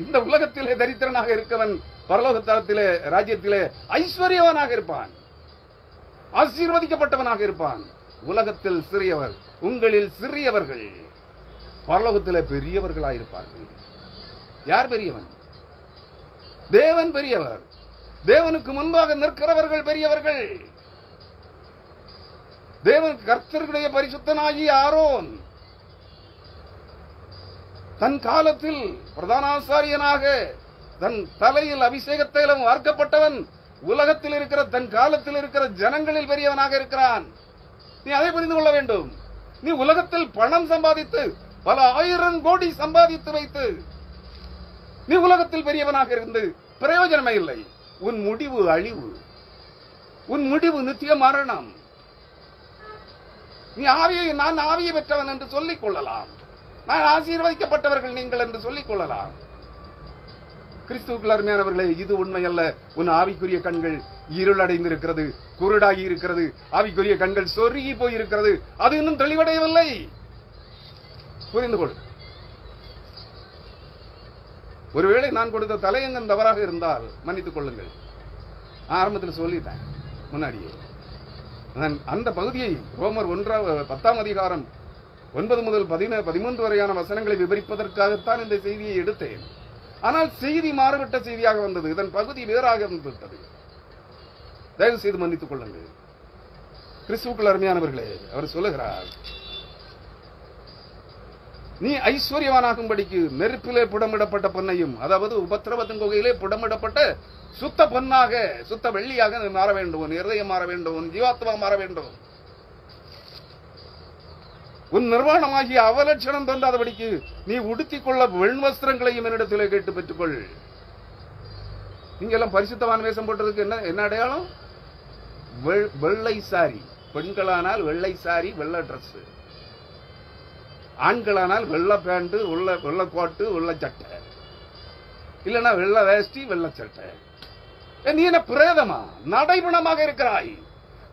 இந்த உலகத்திலே தரித்திரனாக இருக்கவன் பரலோகத்திலே ராஜ்யத்திலே ஐஸ்வர்யவனாக இருப்பான், ஆசீர்வதிக்கப்பட்டவனாக இருப்பான். உலகத்தில் சிறியவர், உங்களில் சிறியவர்கள் பரலோகத்திலே பெரியவர்களாயிருப்பார்கள். யார் பெரியவன்? தேவன் பெரியவர். தேவனுக்கு முன்பாக நிற்கிறவர்கள் பெரியவர்கள். தேவன் கர்த்தருடைய பரிசுத்தனாகி ஆரோன் தன் காலத்தில் பிரதான ஆசாரியனாக தன் தலையில் அபிஷேக தைலம் வார்க்கப்பட்டவன் உலகத்தில் இருக்கிற தன் காலத்தில் இருக்கிற ஜனங்களில் பெரியவனாக இருக்கிறான். நீ அதை புரிந்து கொள்ள வேண்டும். நீ உலகத்தில் பணம் சம்பாதித்து பல 1000 கோடி சம்பாதித்து வைத்து நீ உலகத்தில் பெரியவனாக இருந்து பிரயோஜனமே இல்லை. உன் முடிவு அழிவு, உன் முடிவு நித்திய மரணம். நீ நான் ஆவியை பெற்றவன் என்று சொல்லிக் கொள்ளலாம், நான் ஆசீர்வதிக்கப்பட்டவர்கள் நீங்கள் என்று சொல்லிக் கொள்ளலாம். கிறிஸ்துவுக்குள் அருமையானவர்களே, இது உண்மை அல்ல. உன் ஆவிக்குரிய கண்கள் இருளடைந்திருக்கிறது, குருடாகி இருக்கிறது. ஆவிக்குரிய கண்கள் சொருகி போயிருக்கிறது. அது இன்னும் தெளிவடையவில்லை. புரிந்து கொள். ஒருவேளை நான் கொடுத்த தலையங்கம் தவறாக இருந்தால் மன்னித்துக் கொள்ளுங்கள். ஆரம்பத்தில் சொல்லிட்டேன் முன்னாடியே. அந்த பகுதியை ரோமர் 10ஆம் அதிகாரம் 9 முதல் 13 வரையான வசனங்களை விவரிப்பதற்காகத்தான் இந்த செய்தியை எடுத்தேன். ஆனால் செய்தி மாறுபட்ட செய்தியாக வந்தது. இதன் பகுதி வேறாக வந்துவிட்டது. தயவு செய்து மன்னித்துக் கொள்ளுங்கள். கிறிஸ்துவுக்குள் அருமையானவர்களே, அவர் சொல்லுகிறார், நீ ஐஸ்வர்யவானாகும்படிக்கு நெருப்பிலே புடமிடப்பட்ட பொன்னையும், அதாவது உபத்திரவத்தின் குகையிலே புடமிடப்பட்ட சுத்த பொன்னாக, சுத்த வெள்ளியாக மாற வேண்டும். உன் இருதயம் மாற வேண்டும், உன் ஜீவாத்மா மாற வேண்டும். உன் நிர்வாணமாகிய அவலட்சணம் தோன்றாதபடிக்கு நீ உடுத்திக் கொள்ள வெண்வஸ்திரங்களையும் என்னிடத்திலே கேட்டு பெற்றுக்கொள். நீங்க எல்லாம் பரிசுத்தமான வேஷம் போட்டதுக்கு என்ன அடையாளம்? வெள்ளை சாரி. பெண்களானால் வெள்ளை சாரி, வெள்ளை டிரஸ். ஆண்களானால் வெள்ளை பேண்ட், வெள்ளை கோட்டு, வெள்ளை சட்டை, இல்லைன்னா வெள்ளை வேஷ்டி, வெள்ளை சட்டை. நீ என்ன பிரேதமா? நடைபணமாக இருக்கிறாய்.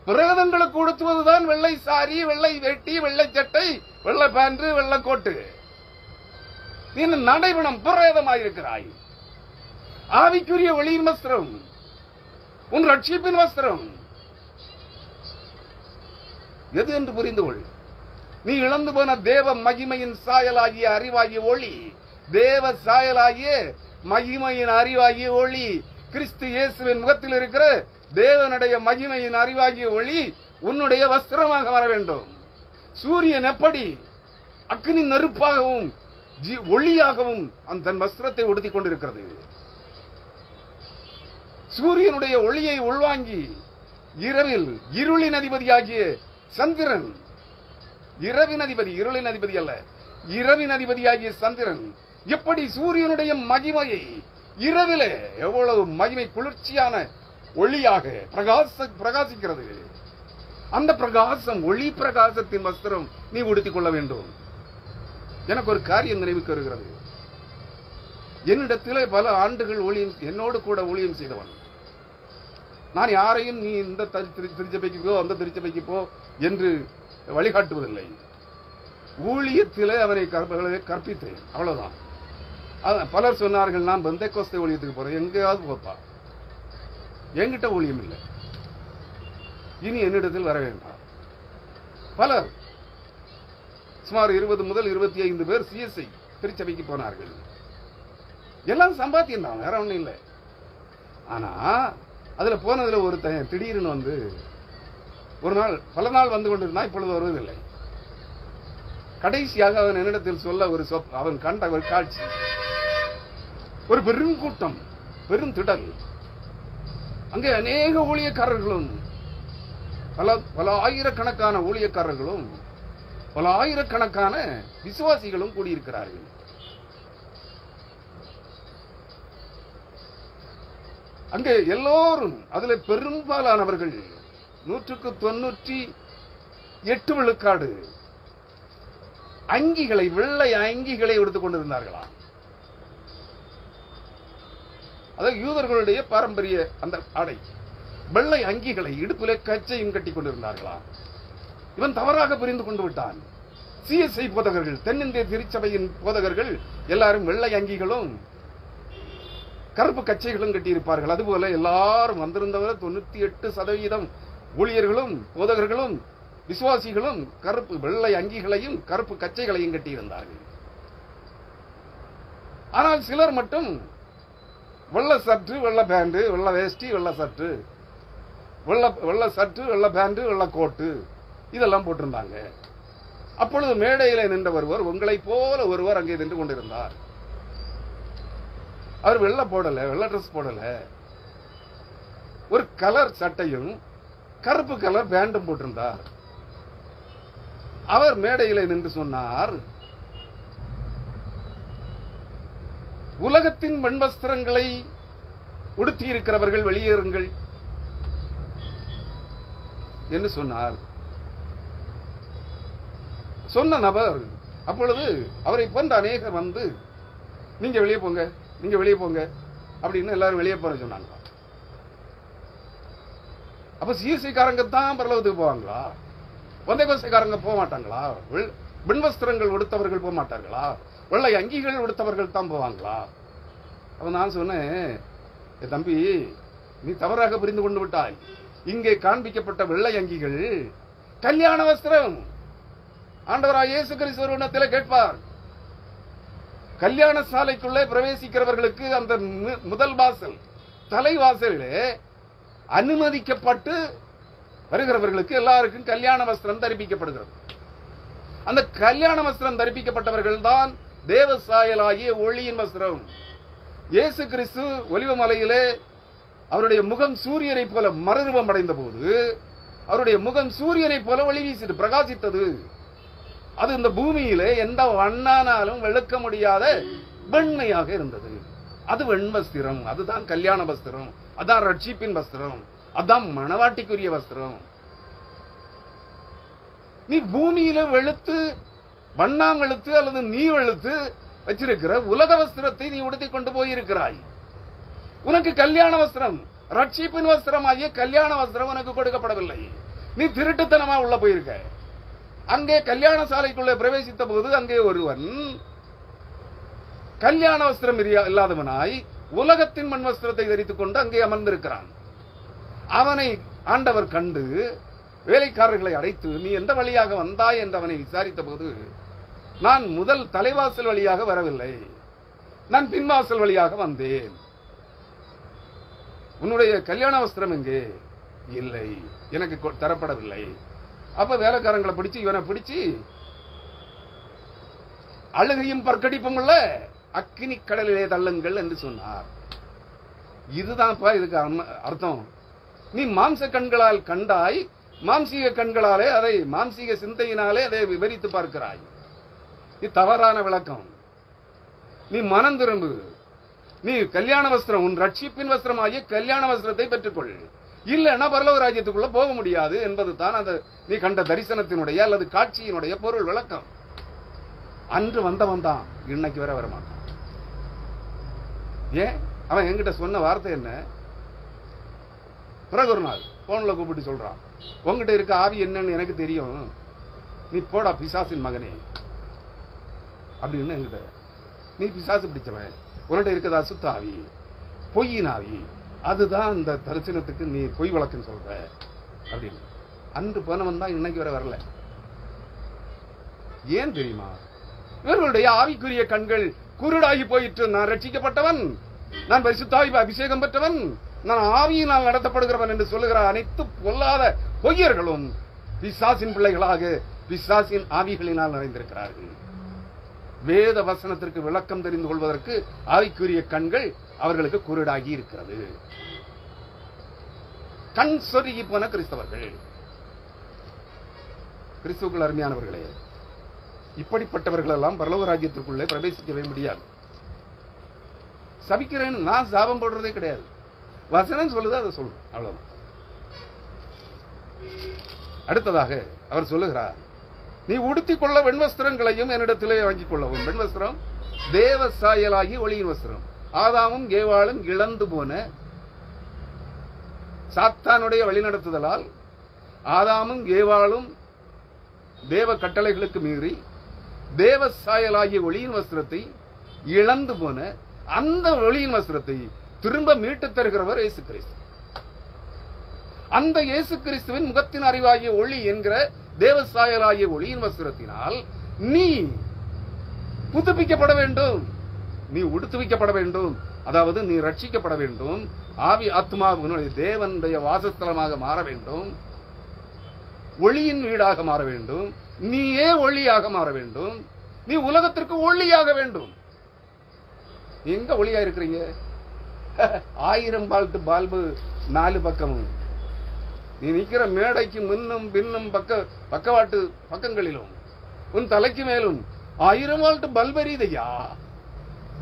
பிரேதங்களுக்கு உடுத்துவதுதான் வெள்ளை சாரி, வெள்ளை வேட்டி, வெள்ளை சட்டை, வெள்ளை பேண்ட், வெள்ளை கோட்டு. நீ என்ன நடைபணம், பிரேதமாக இருக்கிறாய். ஆவிக்குரிய ஒளியின் வஸ்திரம், உன் ரட்சிப்பின் வஸ்திரம் எது என்று புரிந்து கொள். நீ இழந்து போன தேவ மகிமையின் சாயலாகிய அறிவாகிய ஒளி, தேவ சாயலாகிய மகிமையின் அறிவாகிய ஒளி, கிறிஸ்து இயேசுவின் முகத்தில் இருக்கிற தேவனுடைய மகிமையின் அறிவாகிய ஒளி உன்னுடைய வஸ்திரமாக வர வேண்டும். சூரியன் எப்படி அக்னி நெருப்பாகவும் ஒளியாகவும் தன் வஸ்திரத்தை உடுத்திக் கொண்டிருக்கிறது. சூரியனுடைய ஒளியை உள்வாங்கி இரவில் இருளின் அதிபதியாகிய சந்திரன், இரவின் அதிபதி, இருளின் அதிபதி அல்ல, இரவின் அதிபதியாகிய சந்திரன் எப்படி சூரியனுடைய மகிமையை இரவிலே எவ்வளவு மகிமை குளிர்ச்சியான ஒளியாக பிரகாசிக்கிறது. அந்த பிரகாசம், ஒளி பிரகாசத்தின் வஸ்திரம் நீ உடுத்திக் கொள்ள வேண்டும். எனக்கு ஒரு காரியம் நினைவுக்கு வருகிறது. என்னிடத்திலே பல ஆண்டுகள் என்னோடு கூட ஊழியம் செய்தவன். நான் யாரையும் நீ இந்த திருச்சபைக்கு போ, அந்த திருச்சபைக்கு போ என்று வழிகாட்டுவதில்லை. ஊழியத்திலே அவனை கற்பித்தேன், அவ்வளவுதான். பலர் சொன்னார்கள், நான் பெந்தேகோஸ்தே ஊழியத்துக்கு போறேன். எங்கேயாவது போப்பா, என்கிட்ட ஊழியம் இல்லை, இனி என்னிடத்தில் வர வேண்டாம். பலர் சுமார் 20 முதல் 25 பேர் சிஎஸ்ஐ திருச்சபைக்கு போனார்கள். எல்லாம் சம்பாத்தியம் தான், வேற ஒண்ணும் இல்லை. ஆனா அதுல போனதுல ஒருத்தன் திடீர்னு வந்து ஒரு நாள், பல நாள் வந்து கொண்டிருந்தா, இப்பொழுது வருவதில்லை. கடைசியாக அவன் என்னிடத்தில் சொல்ல அவன் கண்ட ஒரு காட்சி, ஒரு பெரும் கூட்டம், பெரும் திடல், அங்கே அநேக ஊழியக்காரர்களும், பல ஆயிரக்கணக்கான ஊழியக்காரர்களும், பல ஆயிரக்கணக்கான விசுவாசிகளும் கூடியிருக்கிறார்கள். அங்கே எல்லோரும், அதுல பெரும்பாலானவர்கள் 198 விழுக்காடு அங்கிகளை, வெள்ளை அங்கிகளை எடுத்துக் கொண்டிருந்தார்களாம். அதாவது யூதர்களுடைய பாரம்பரிய அந்த ஆடை, வெள்ளை அங்கிகளை, இடுப்பிலே கச்சையும் கட்டிக் கொண்டிருந்தார்களாம். இவன் தவறாக புரிந்து கொண்டு விட்டான். சிஎஸ்ஐ போதகர்கள், தென்னிந்திய திருச்சபையின் போதகர்கள் எல்லாரும் வெள்ளை அங்கிகளும் கருப்பு கச்சைகளும் கட்டியிருப்பார்கள். அதுபோல எல்லாரும் வந்திருந்தவர் 98% ஊழியர்களும் போதகர்களும் விசுவாசிகளும் கருப்பு வெள்ளை அங்கிகளையும் கருப்பு கச்சைகளையும் கட்டியிருந்தார்கள். ஆனால் சிலர் மட்டும் வெள்ளை சர்ட்டு, வெள்ளை பேண்ட், வெள்ளை வேஷ்டி, வெள்ளை சர்ட்டு, வெள்ளை சர்ட்டு, வெள்ளை பேண்ட், வெள்ளை கோட்டு இதெல்லாம் போட்டிருந்தாங்க. அப்பொழுது மேடையில நின்ற ஒருவர், உங்களை போல ஒருவர் அங்கே நின்று கொண்டிருந்தார். அவர் வெள்ளை போடல, வெள்ளை ட்ரெஸ் போடல, ஒரு கலர் சட்டையும் கருப்பு கலர் பேண்டும் போட்டிருந்தார். அவர் மேடையில் நின்று சொன்னார், உலகத்தின் வெண்வஸ்திரங்களை உடுத்தி இருக்கிறவர்கள் வெளியேறுங்கள் என்று சொன்னார். சொன்ன நபர் அப்பொழுது அவரை போன்ற அநேகர் வந்து, நீங்க வெளியே போங்க, நீங்க வெளியே போங்க அப்படின்னு எல்லாரும் வெளியே போற சொன்னாங்க. அப்ப சிஎஸ்சிக்காரங்க தான் பரலோகத்துக்கு போவாங்களா? வந்தேகோசைக்காரங்க போக மாட்டாங்களா? வெண்வஸ்திரங்கள் உடுத்தவர்கள் போக மாட்டார்களா? வெள்ளை அங்கிகள் உடுத்தவர்கள் தான் போவாங்களா? அப்ப நான் சொன்னேன், தம்பி, நீ தவறாக புரிந்து கொண்டு விட்டாய். இங்கே காண்பிக்கப்பட்ட வெள்ளை அங்கிகள் கல்யாண வஸ்திரம். ஆண்டவராய் இயேசு கிறிஸ்து கேட்பார், கல்யாண சாலைக்குள்ளே பிரவேசிக்கிறவர்களுக்கு அந்த முதல் வாசல் தலைவாசலிலே அனுமதிக்கப்பட்டு வருகிறவர்களுக்கு எல்லாருக்கும் கல்யாண வஸ்திரம் தரிப்பிக்கப்படுகிறது. அந்த கல்யாண வஸ்திரம் தரிப்பிக்கப்பட்டவர்கள் தான் தேவ சாயலாகிய ஒளியின் வஸ்திரம். இயேசு கிறிஸ்து ஒலிவ மலையிலே அவருடைய முகம் சூரியனை போல மறுரூபம் அடைந்த போது அவருடைய முகம் சூரியனை போல ஒளி வீசிட்டு பிரகாசித்தது. அது இந்த பூமியிலே எந்த வண்ணானாலும் வெளுக்க முடியாத வெண்மையாக இருந்தது. அது வெண்வஸ்திரம், அதுதான் கல்யாண வஸ்திரம், அதான் ரட்சிப்பின் வஸ்திரம், அதான் மணவாட்டிக்குரிய வஸ்திரம். நீ பூமியில வெளுத்து வண்ணாம் வெளுத்து அல்லது நீ வெளுத்து வச்சிருக்கிற உலக வஸ்திரத்தை நீ உடுத்திக் கொண்டு போயிருக்கிறாய். உனக்கு கல்யாண வஸ்திரம், ரட்சிப்பின் வஸ்திரம் ஆகிய கல்யாண வஸ்திரம் உனக்கு கொடுக்கப்படவில்லை. நீ திருட்டுத்தனமா உள்ள போயிருக்க. அங்கே கல்யாண சாலைக்குள்ளே பிரவேசித்த போது அங்கே ஒருவன் கல்யாண வஸ்திரம் இல்லாதவனாய் உலகத்தின் மண் வஸ்திரத்தை தரித்துக் கொண்டு அங்கே அமர்ந்திருக்கிறான். அவனை ஆண்டவர் கண்டு வேலைக்காரர்களை அழைத்து, நீ எந்த வழியாக வந்தாய் என்று அவனை விசாரித்த போது, நான் முதல் தலைவாசல் வழியாக வரவில்லை, நான் பின்வாசல் வழியாக வந்தேன். உன்னுடைய கல்யாண வஸ்திரம் எங்கே? இல்லை, எனக்கு தரப்படவில்லை. அப்ப வேலைக்காரங்களை பிடிச்சு இவனை பிடிச்சு அழுகையும் பற்கடிப்பும் உள்ள அக்கினி கடலிலே தள்ளுங்கள் என்று சொன்னார். இதுதான்ப்பா இதுக்கு அர்த்தம். நீ மாம்ச கண்களால் கண்டாய், மாம்சீக கண்களாலே அதை மாம்சீக சிந்தையினாலே அதை விவரித்து பார்க்கிறாய். இது தவறான விளக்கம். நீ மனம் திரும்பு. நீ கல்யாண வஸ்திரம், உன் ரட்சிப்பின் வஸ்திரமாகிய கல்யாண வஸ்திரத்தை பெற்றுக்கொள். இல்லைன்னா பரலோக ராஜ்யத்துக்குள்ள போக முடியாது என்பது தான் அந்த நீ கண்ட தரிசனத்தினுடைய அல்லது காட்சியினுடைய பொருள் விளக்கம். அன்று வந்தவன் தான் இன்னைக்கு வர வரமாட்டான். ஏன்? அவன் என்கிட்ட சொன்ன வார்த்தை என்ன? பிறகு ஒரு நாள் போன்ல கூப்பிட்டு சொல்றான், உங்ககிட்ட இருக்க ஆவி என்னன்னு எனக்கு தெரியும், நீ போடா பிசாசின் மகனே அப்படின்னு. என்கிட்ட நீ பிசாசு பிடிச்சவன், உன்கிட்ட இருக்கதா சுத்த ஆவி, பொய்யின் ஆவி, அதுதான் இந்த தரிசனத்துக்கு நீ பொய் வழக்குன்னு சொல்ற அப்படின்னு. அன்று போனவன் தான் இன்னைக்கு வர வரல. ஏன் தெரியுமா? இவர்களுடைய ஆவிக்குரிய கண்கள் குருடாகி போயிற்று. நான் ரட்சிக்கப்பட்டவன், நான் பரிசுத்தாவி அபிஷேகம் பெற்றவன், நான் ஆவியினால் நடத்தப்படுகிறவன் என்று சொல்லுகிற அனைத்து பொல்லாத பொய்யர்களும் பிசாசின் பிள்ளைகளாக பிசாசின் ஆவிகளினால் நிறைந்திருக்கிறார்கள். வேத வசனத்திற்கு விளக்கம் தெரிந்து கொள்வதற்கு ஆவிக்குரிய கண்கள் அவர்களுக்கு குருடாகி இருக்கிறது. கண் சொருகி போன கிறிஸ்தவர்கள். கிறிஸ்துவுக்குள் அருமையானவர்களே, இப்படிப்பட்டவர்கள் எல்லாம் பரலோக ராஜ்யத்திற்குள்ளே பிரவேசிக்கவே முடியாது. சபிக்கிறேன், நான் சாபம் போடுறதே கிடையாது. வசனம் சொல்லுது, அதை சொல்றேன், அவ்வளவுதான். அடுத்ததாக அவர் சொல்லுகிறார், நீ உடுத்திக் கொள்ள வெண்வஸ்திரங்களையும் என்னிடத்திலே வாங்கிக் கொள்ளவும். வெண்வஸ்திரம் தேவ சாயலாகி ஒளியின் வஸ்திரம். ஆதாமும் ஏவாளும் இழந்து போன சாத்தானுடைய வழிநடத்துதலால் ஆதாமும் ஏவாளும் தேவ கட்டளைகளுக்கு மீறி தேவ சாயலாகிய ஒளியின் வஸ்திரத்தை இழந்து போன அந்த ஒளியின் வஸ்திரத்தை திரும்ப மீட்டு தருகிறவர் இயேசு கிறிஸ்து. அந்த இயேசு கிறிஸ்துவின் முகத்தின் அறிவாகிய ஒளி என்கிற தேவ சாயலாகிய ஒளியின் வஸ்திரத்தினால் நீ புதுப்பிக்கப்பட வேண்டும், நீ உடுத்துவிக்கப்பட வேண்டும். அதாவது நீ ரட்சிக்கப்பட வேண்டும், ஆவி ஆத்மாவினுடைய தேவனுடைய வாசஸ்தலமாக மாற வேண்டும், ஒளியின் வீடாக மாற வேண்டும், நீயே ஒளியாக மாற வேண்டும், நீ உலகத்திற்கு ஒளியாக வேண்டும். எங்க ஒளியா இருக்கிறீங்க? 1000 வால்ட் பால்பு 4 பக்கமும், நீ நிக்கிற மேடைக்கு முன்னும் பின்னும் பக்கவாட்டு பக்கங்களிலும் உன் தலைக்கு மேலும் 1000 வால்ட் பல்ப் எரியுதையா?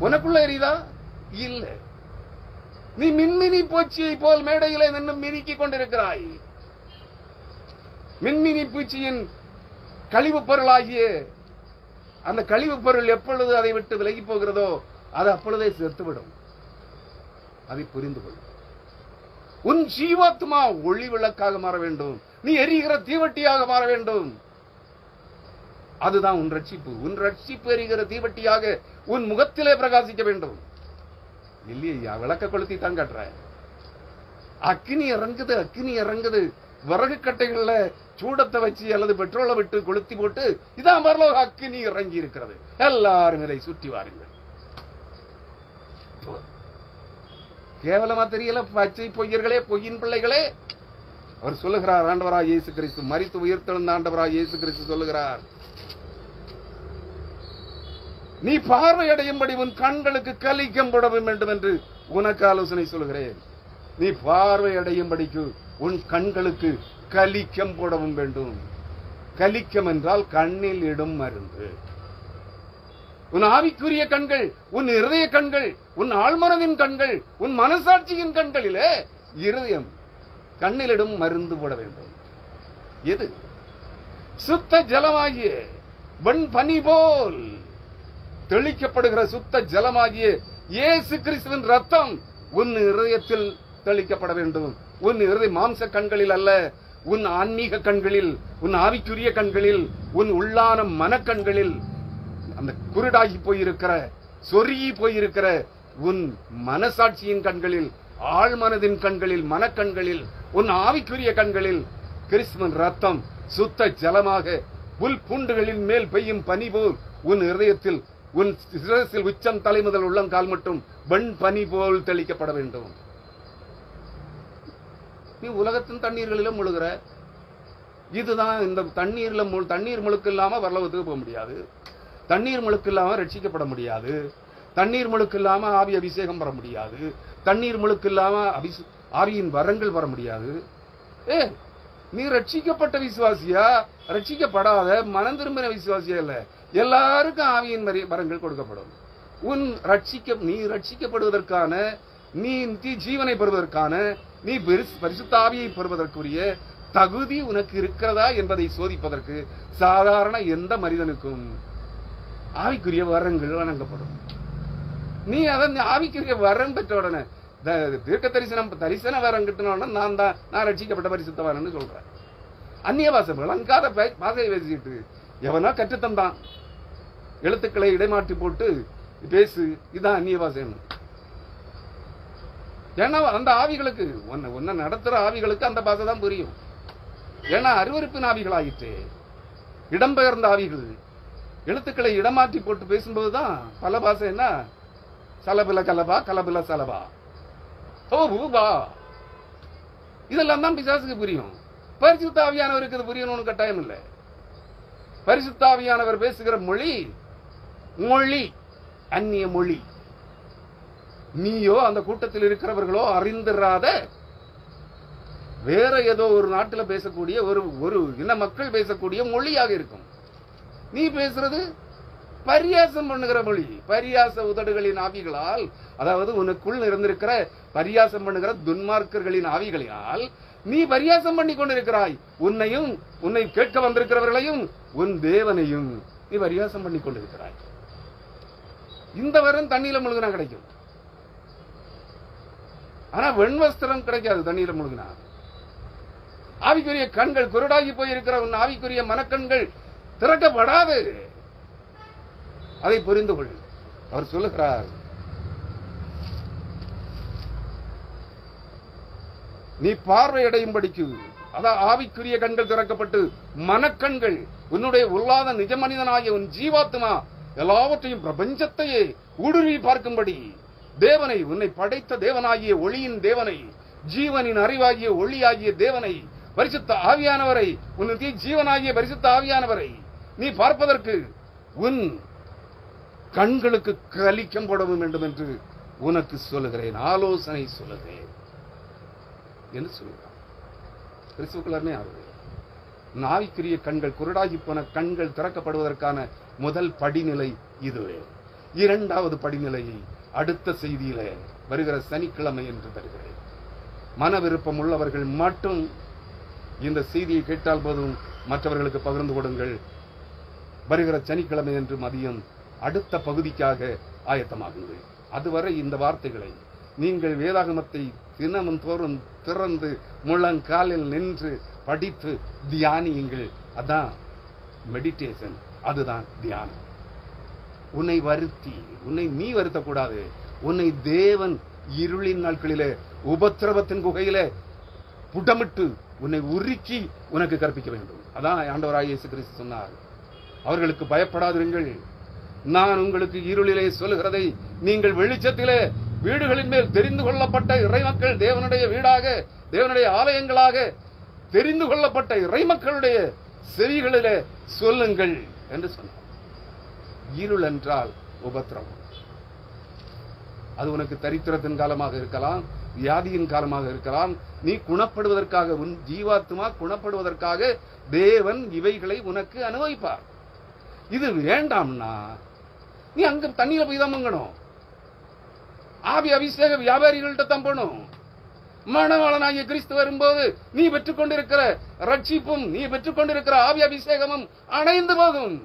உனக்குள்ள எரியுதா? இல்ல. நீ மின்மினி பூச்சியை போல் மேடையில நின்று மினிக்கிக் கொண்டிருக்கிறாய். மின்மினி பூச்சியின் கழிவு பொருளாகிய அந்த கழிவு பொருள் எப்பொழுது அதை விட்டு விலகி போகிறதோ அது அப்பொழுதே செத்துவிடும். அதை புரிந்து கொள். உன் ஜீவாத்மா ஒளி விளக்காக மாற வேண்டும். நீ எரிகிற தீவட்டியாக மாற வேண்டும். அதுதான் உன் ரட்சிப்பு. உன் ரட்சிப்பு எரிகிற தீவட்டியாக உன் முகத்திலே பிரகாசிக்க வேண்டும். இல்லையா? விளக்க கொளுத்தி தான் காட்டுற. அக்கினி இறங்குது, அக்கினி இறங்குது. விறகு கட்டைகள்ல சூடத்தை வச்சு அல்லது பெட்ரோலை விட்டு கொளுத்தி போட்டு இதான் பரலோக அக்கினி இறங்கி இருக்கிறது. எல்லாரும் இதை சுற்றி வாருங்கள். கேவலமா தெரியல? பச்சை பொய்யர்களே, பொய்யின் பிள்ளைகளே. அவர் சொல்லுகிறார், ஆண்டவராய் இயேசு கிறிஸ்து, மரித்து உயிர்த்தெழுந்த ஆண்டவராய் இயேசு கிறிஸ்து சொல்லுகிறார், நீ பார்வையடையும்படி உன் கண்களுக்கு கலிக்கம் போட வேண்டும் என்று உனக்கு ஆலோசனை சொல்கிறேன். நீ பார்வையடையும்படிக்கு உன் கண்களுக்கு கலிக்கம் போடவும் வேண்டும். கலிக்கம் என்றால் கண்ணில் இடும் மருந்து. உன் ஆவிக்குரிய கண்கள், உன் இருதய கண்கள், உன் ஆழ்மனதின் கண்கள், உன் மனசாட்சியின் கண்களிலே இருதயம் கண்ணிலிடும் மருந்து போட வேண்டும். எது? சுத்த ஜலமாகிய வெண் பனி போல் தெளிக்கப்படுகிற சுத்த ஜலமாகிய இயேசு கிறிஸ்துவின் ரத்தம் உன் இருதயத்தில் தெளிக்கப்பட வேண்டும். உன் இருதய மாம்ச கண்களில் அல்ல, உன் ஆன்மீக கண்களில், உன் ஆவிக்குரிய கண்களில், உன் உள்ளான மனக்கண்களில், அந்த குருடாகி போயிருக்கிற, சொருகி போயிருக்கிற உன் மனசாட்சியின் கண்களில், ஆழ்மனதின் கண்களில், மனக்கண்களில், உன் ஆவிக்குரிய கண்களில் கிறிஸ்துவின் ரத்தம் சுத்த ஜலமாக புல் பூண்டுகளின் மேல் பெய்யும் பனி போல் உன் இருதயத்தில், உன் சிரசில் உச்சம் தலை முதல் உள்ளங்கால் மட்டும் வெண் பனி போல் தெளிக்கப்பட வேண்டும். நீ உலகத்தின் தண்ணீர்களிலும் முழுகிற. இதுதான் இந்த தண்ணீர் முழுக்க இல்லாம பரலோகத்துக்கு போக முடியாது. தண்ணீர் முழுக்க இல்லாம ரட்சிக்கப்பட முடியாது. தண்ணீர் முழுக்க இல்லாம ஆவி அபிஷேகம் பெற முடியாது. தண்ணீர் முழுக்க இல்லாம ஆவியின் வரங்கள் வர முடியாது. நீ ரட்சிக்கப்பட்ட விசுவாசியா, ரட்சிக்கப்படாத மனம் திரும்பின விசுவாசியா இல்ல. எல்லாருக்கும் ஆவியின் வரங்கள் கொடுக்கப்படும். நீ ரட்சிக்கப்படுவதற்கான, நீ ஜீவனை பெறுவதற்கான, நீ பரிசுத்த ஆவியை பெறுவதற்குரிய தகுதி உனக்கு இருக்கிறதா என்பதை சோதிப்பதற்கு சாதாரண எந்த மனிதனுக்கும் ஆவிக்குரிய வரங்கள் வழங்கப்படும். நீ அதன் ஆவிக்குரிய வரம் பெற்ற உடனே தீர்க்க தரிசன வரம் கிட்ட நான் ரட்சிக்கப்பட்ட பரிசுத்தவாரன்னு சொல்றேன். அந்நிய பாசை விளங்காத பாசையை பேசிட்டு எவனா கற்றுத்தந்தான் எழுத்துக்களை இடைமாற்றி போட்டு பேசு, இதான் அந்நிய பாசைன்னு. ஏன்னா அந்த ஆவிகளுக்கு உன்னை நடத்துற ஆவிகளுக்கு அந்த பாசை தான் புரியும். ஏன்னா அருவருப்பின் ஆவிகள் ஆயிற்று, இடம்பெயர்ந்த ஆவிகள் எழுத்துக்களை இடமாற்றி போட்டு பேசும்போதுதான் பல பாசை என்ன சலபில கலபா, கலபில சலபா, ஓ பூபா, இதெல்லாம் தான் பிசாசுக்கு புரியும். பரிசுத்த ஆவியானவருக்கு இது புரியணும்னு கட்டாயம் இல்லை. பரிசுத்த ஆவியானவர் பேசுகிற மொழி அந்நிய மொழி. நீயோ அந்த கூட்டத்தில் இருக்கிறவர்களோ அறிந்திராத வேற ஏதோ ஒரு நாட்டில் பேசக்கூடிய ஒரு இன மக்கள் பேசக்கூடிய மொழியாக இருக்கும். நீ பேசுறது பரியாசம் பண்ணுகிற மொழி. பரியாச உதடுகளின் ஆவிகளால், அதாவது உனக்குள் இருந்திருக்கிற பரியாசம் பண்ணுகிற துன்மார்க்கர்களின் ஆவிகளினால் நீ பரியாசம் பண்ணி கொண்டிருக்கிறாய். உன்னையும் உன்னை கேட்க வந்திருக்கிறவர்களையும் உன் தேவனையும் நீ பரியாசம் பண்ணி கொண்டிருக்கிறாய். இந்த வரம் தண்ணீர முழுகினா கிடைக்கும். ஆனா வெண்வஸ்திரம் கிடைக்காது தண்ணீர முழுகினா. ஆவிக்குரிய கண்கள் குருடாகி போயிருக்கிற உன் ஆவிக்குரிய மனக்கண்கள் திறக்கப்படாது. அதை புரிந்து கொள். அவர் சொல்லுகிறார், நீ பார்வையடையும்படிக்கு, அதான் ஆவிக்குரிய கண்கள் திறக்கப்பட்டு மனக்கண்கள், உன்னுடைய உள்ளாத நிஜ மனிதனாகிய உன் ஜீவாத்மா எல்லாவற்றையும் பிரபஞ்சத்தையே ஊடுருவி பார்க்கும்படி தேவனை, உன்னை படைத்த தேவனாகிய ஒளியின் தேவனை, ஜீவனின் அறிவாகிய ஒளியாகிய தேவனை, பரிசுத்த ஆவியானவரை, உன்னுடைய ஜீவனாகிய பரிசுத்த ஆவியானவரை நீ பார்ப்பதற்கு உன் கண்களுக்கு கலிக்கம் போட வேண்டும் என்று உனக்கு சொல்லுகிறேன், ஆலோசனை சொல்லுகிறேன் என்று சொல்கிறார். கிறிஸ்துவுக்குள்ளே ஆகுது. ஆவிக்குரிய கண்கள், குருடாகி போன கண்கள் திறக்கப்படுவதற்கான முதல் படிநிலை இதுவே. இரண்டாவது படிநிலையை அடுத்த செய்தியில வருகிற சனிக்கிழமை என்று தருகிறேன். மன விருப்பம் உள்ளவர்கள் மட்டும் இந்த செய்தியை கேட்டால் போதும், மற்றவர்களுக்கு பகிர்ந்து கொடுங்கள். வருகிற சனிக்கிழமை என்று மதியம் அடுத்த பகுதிக்காக ஆயத்தமாகுங்கள். அதுவரை இந்த வார்த்தைகளை நீங்கள் வேதாகமத்தை தினமும் தோறும் திறந்து முழங்காலில் நின்று படித்து தியானியுங்கள். அதான் மெடிடேஷன், அதுதான் தியானம். உன்னை வருத்தி, உன்னை நீ வருத்தக்கூடாது. உன்னை தேவன் இருளின் நாட்களிலே உபத்திரவத்தின் குகையிலே புடமிட்டு உன்னை உருக்கி உனக்கு கற்பிக்க வேண்டும். அதான் ஆண்டவராகிய இயேசு கிறிஸ்து சொன்னார், அவர்களுக்கு பயப்படாதிருங்கள், நான் உங்களுக்கு இருளிலே சொல்லுகிறதை நீங்கள் வெளிச்சத்திலே வீடுகளின் மேல் தெரிந்து கொள்ளப்பட்ட இறைமக்கள், தேவனுடைய வீடாக, தேவனுடைய ஆலயங்களாக தெரிந்து கொள்ளப்பட்ட இறைமக்களுடைய செவிகளிலே சொல்லுங்கள் என்று சொன்னார். இருள் என்றால் உபத்திரவம். அது உனக்கு தரித்திரத்தின் காலமாக இருக்கலாம், வியாதியின் காலமாக இருக்கலாம். நீ குணப்படுவதற்காக, உன் ஜீவாத்மா குணப்படுவதற்காக தேவன் இவைகளை உனக்கு அனுபவிப்பார். இது வேண்டாம்னா நீ அங்க தண்ணியில போய் தான் மங்கணும். ஆவி அபிஷேக வியாபாரிகள்கிட்ட தான் போகணும். மணவாளனாகிய கிறிஸ்து வரும்போது நீ பெற்றுக்கொண்டிருக்கிற ரட்சிப்பும், நீ பெற்றுக்கொண்டிருக்கிற ஆவி அபிஷேகமும் அணைந்து போகும்.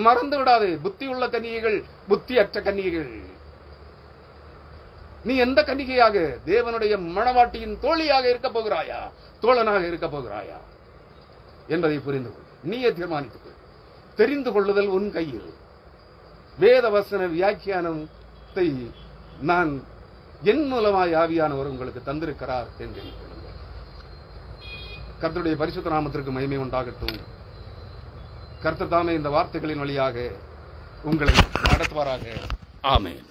மறந்து விடாதே. புத்தி உள்ள கன்னிகைகள், புத்தி அற்ற கன்னிகைகள். நீ எந்த கன்னிகையாக, தேவனுடைய மணவாட்டியின் தோழியாக இருக்க போகிறாயா, தோழனாக இருக்க போகிறாயா என்பதை புரிந்து கொள். நீயே தீர்மானித்துக் கொள். தெரிந்து கொள்ளுதல் உன் கையில். வேத வசன வியாக்கியானத்தை நான் என் மூலமாய் ஆவியானவர் உங்களுக்கு தந்திருக்கிறார் என்று எண்ணிக்கொள்ளுங்கள். கர்த்தருடைய பரிசுத்த நாமத்திற்கு மகிமை உண்டாகட்டும். கர்த்தர் தாமே இந்த வார்த்தைகளின் வழியாக உங்களை நடத்துவாராக. ஆமென்.